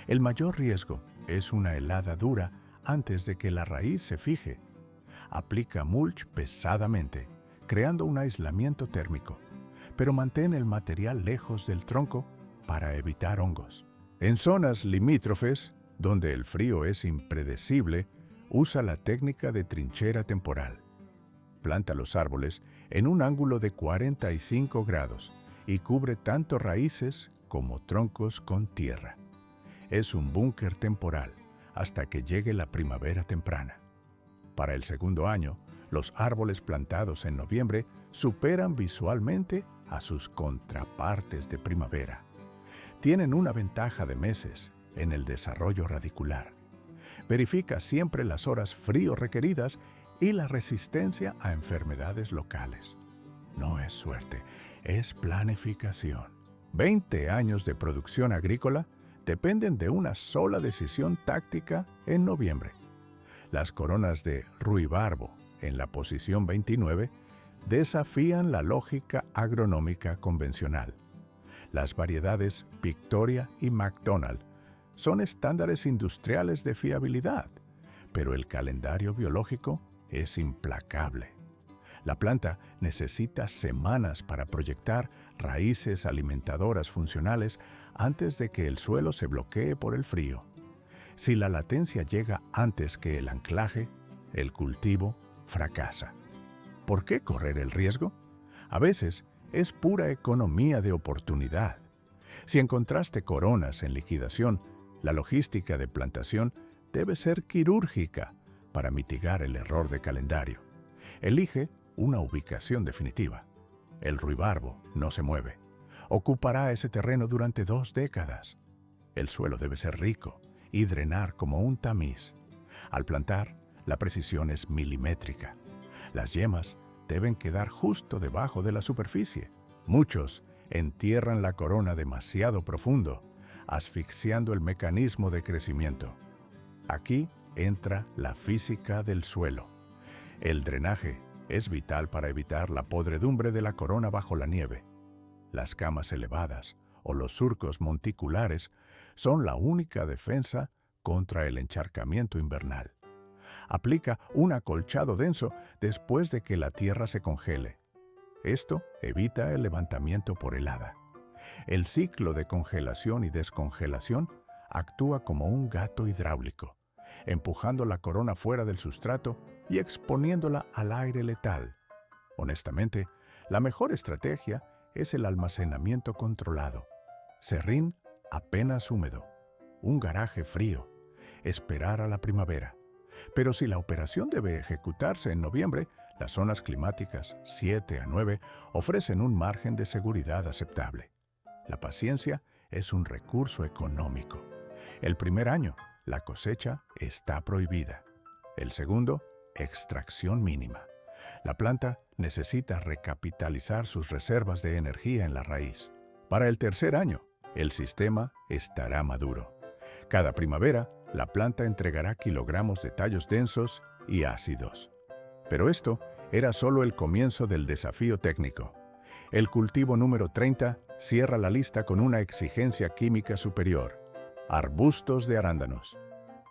El mayor riesgo es una helada dura antes de que la raíz se fije. Aplica mulch pesadamente, creando un aislamiento térmico, pero mantén el material lejos del tronco para evitar hongos. En zonas limítrofes, donde el frío es impredecible, usa la técnica de trinchera temporal. Planta los árboles en un ángulo de 45 grados y cubre tanto raíces como troncos con tierra. Es un búnker temporal hasta que llegue la primavera temprana. Para el segundo año, los árboles plantados en noviembre superan visualmente a sus contrapartes de primavera. Tienen una ventaja de meses en el desarrollo radicular. Verifica siempre las horas frío requeridas y la resistencia a enfermedades locales. No es suerte, es planificación. 20 años de producción agrícola dependen de una sola decisión táctica en noviembre. Las coronas de ruibarbo, en la posición 29, desafían la lógica agronómica convencional. Las variedades Victoria y McDonald son estándares industriales de fiabilidad, pero el calendario biológico es implacable. La planta necesita semanas para proyectar raíces alimentadoras funcionales antes de que el suelo se bloquee por el frío. Si la latencia llega antes que el anclaje, el cultivo fracasa. ¿Por qué correr el riesgo? A veces es pura economía de oportunidad. Si encontraste coronas en liquidación, la logística de plantación debe ser quirúrgica para mitigar el error de calendario. Elige una ubicación definitiva. El ruibarbo no se mueve. Ocupará ese terreno durante 2 décadas. El suelo debe ser rico y drenar como un tamiz. Al plantar, la precisión es milimétrica. Las yemas deben quedar justo debajo de la superficie. Muchos entierran la corona demasiado profundo, asfixiando el mecanismo de crecimiento. Aquí entra la física del suelo. El drenaje es vital para evitar la podredumbre de la corona bajo la nieve. Las camas elevadas o los surcos monticulares son la única defensa contra el encharcamiento invernal. Aplica un acolchado denso después de que la tierra se congele. Esto evita el levantamiento por helada. El ciclo de congelación y descongelación actúa como un gato hidráulico, empujando la corona fuera del sustrato y exponiéndola al aire letal. Honestamente, la mejor estrategia es el almacenamiento controlado. Serrín apenas húmedo, un garaje frío, esperar a la primavera. Pero si la operación debe ejecutarse en noviembre, las zonas climáticas 7 a 9 ofrecen un margen de seguridad aceptable. La paciencia es un recurso económico. El primer año, la cosecha está prohibida. El segundo, extracción mínima. La planta necesita recapitalizar sus reservas de energía en la raíz. Para el tercer año, el sistema estará maduro. Cada primavera, la planta entregará kilogramos de tallos densos y ácidos. Pero esto era solo el comienzo del desafío técnico. El cultivo número 30 cierra la lista con una exigencia química superior: arbustos de arándanos.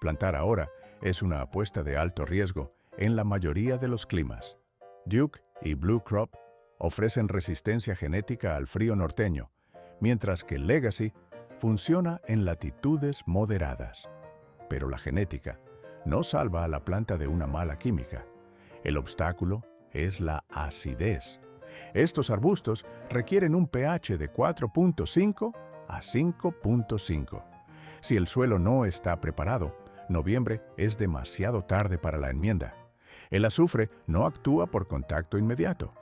Plantar ahora es una apuesta de alto riesgo en la mayoría de los climas. Duke y Blue Crop ofrecen resistencia genética al frío norteño, mientras que Legacy funciona en latitudes moderadas. Pero la genética no salva a la planta de una mala química. El obstáculo es la acidez. Estos arbustos requieren un pH de 4.5 a 5.5. Si el suelo no está preparado, noviembre es demasiado tarde para la enmienda. El azufre no actúa por contacto inmediato.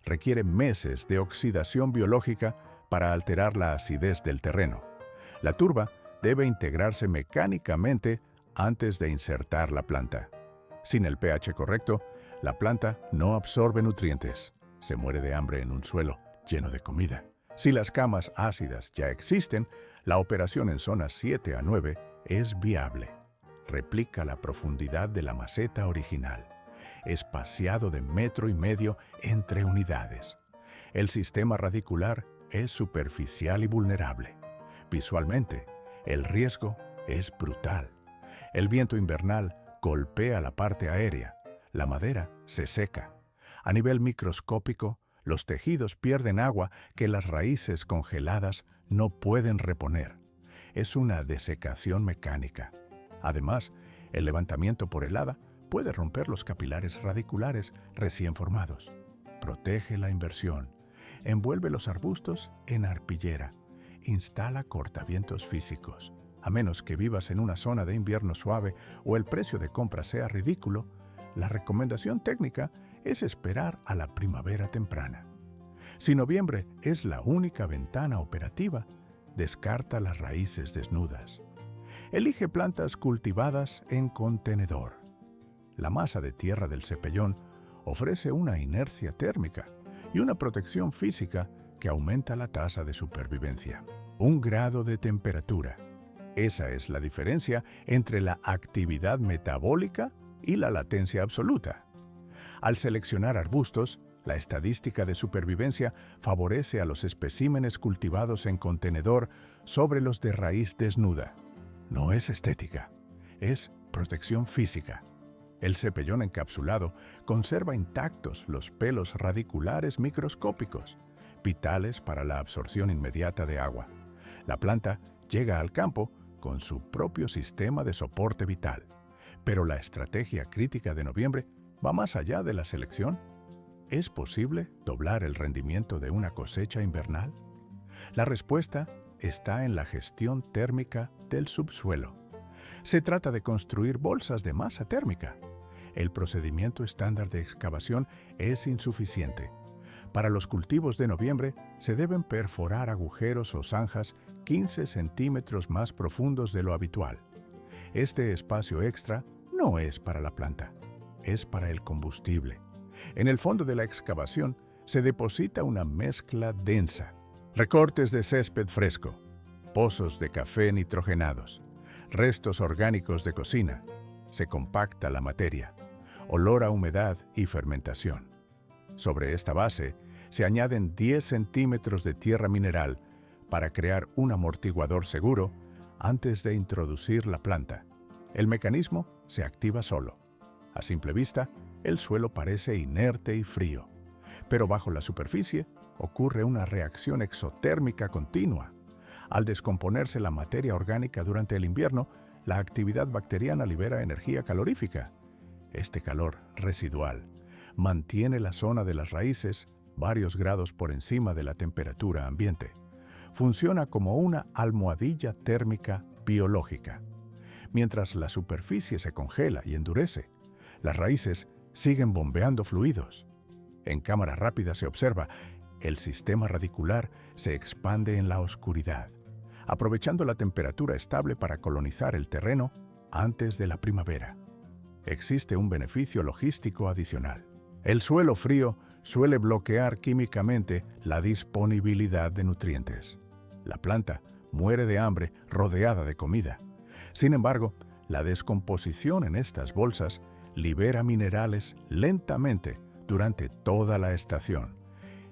Requiere meses de oxidación biológica para alterar la acidez del terreno. La turba debe integrarse mecánicamente antes de insertar la planta. Sin el pH correcto, la planta no absorbe nutrientes. Se muere de hambre en un suelo lleno de comida. Si las camas ácidas ya existen, la operación en zonas 7 a 9 es viable. Replica la profundidad de la maceta original, espaciado de 1,5 metros entre unidades. El sistema radicular es superficial y vulnerable. Visualmente, el riesgo es brutal. El viento invernal golpea la parte aérea. La madera se seca. A nivel microscópico, los tejidos pierden agua que las raíces congeladas no pueden reponer. Es una desecación mecánica. Además, el levantamiento por helada puede romper los capilares radiculares recién formados. Protege la inversión. Envuelve los arbustos en arpillera. Instala cortavientos físicos. A menos que vivas en una zona de invierno suave o el precio de compra sea ridículo, la recomendación técnica es esperar a la primavera temprana. Si noviembre es la única ventana operativa, descarta las raíces desnudas. Elige plantas cultivadas en contenedor. La masa de tierra del cepellón ofrece una inercia térmica y una protección física que aumenta la tasa de supervivencia. 1 grado de temperatura. Esa es la diferencia entre la actividad metabólica y la latencia absoluta. Al seleccionar arbustos, La estadística de supervivencia favorece a los especímenes cultivados en contenedor sobre los de raíz desnuda. No es estética, es protección física. El cepellón encapsulado conserva intactos los pelos radiculares microscópicos, vitales para la absorción inmediata de agua. La planta llega al campo con su propio sistema de soporte vital. Pero la estrategia crítica de noviembre va más allá de la selección. ¿Es posible doblar el rendimiento de una cosecha invernal? La respuesta está en la gestión térmica del subsuelo. Se trata de construir bolsas de masa térmica. El procedimiento estándar de excavación es insuficiente. Para los cultivos de noviembre se deben perforar agujeros o zanjas 15 centímetros más profundos de lo habitual. Este espacio extra no es para la planta, es para el combustible. En el fondo de la excavación se deposita una mezcla densa. Recortes de césped fresco, pozos de café nitrogenados, restos orgánicos de cocina. Se compacta la materia. Olor a humedad y fermentación. Sobre esta base se añaden 10 centímetros de tierra mineral para crear un amortiguador seguro antes de introducir la planta. El mecanismo se activa solo. A simple vista, el suelo parece inerte y frío, pero bajo la superficie ocurre una reacción exotérmica continua. Al descomponerse la materia orgánica durante el invierno, la actividad bacteriana libera energía calorífica. Este calor residual mantiene la zona de las raíces varios grados por encima de la temperatura ambiente. Funciona como una almohadilla térmica biológica. Mientras la superficie se congela y endurece, las raíces siguen bombeando fluidos. En cámara rápida se observa, el sistema radicular se expande en la oscuridad, aprovechando la temperatura estable para colonizar el terreno antes de la primavera. Existe un beneficio logístico adicional. El suelo frío suele bloquear químicamente la disponibilidad de nutrientes. La planta muere de hambre rodeada de comida. Sin embargo, la descomposición en estas bolsas libera minerales lentamente durante toda la estación.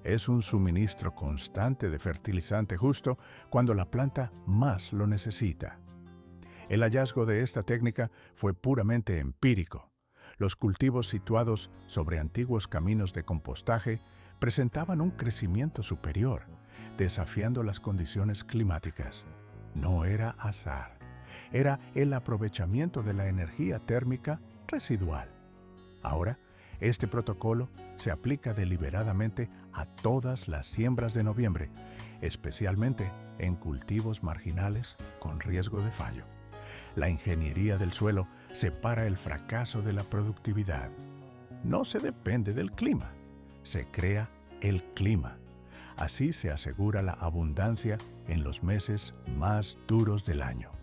Es un suministro constante de fertilizante justo cuando la planta más lo necesita. El hallazgo de esta técnica fue puramente empírico. Los cultivos situados sobre antiguos caminos de compostaje presentaban un crecimiento superior, desafiando las condiciones climáticas. No era azar, era el aprovechamiento de la energía térmica residual. Ahora, este protocolo se aplica deliberadamente a todas las siembras de noviembre, especialmente en cultivos marginales con riesgo de fallo. La ingeniería del suelo separa el fracaso de la productividad. No se depende del clima, se crea el clima. Así se asegura la abundancia en los meses más duros del año.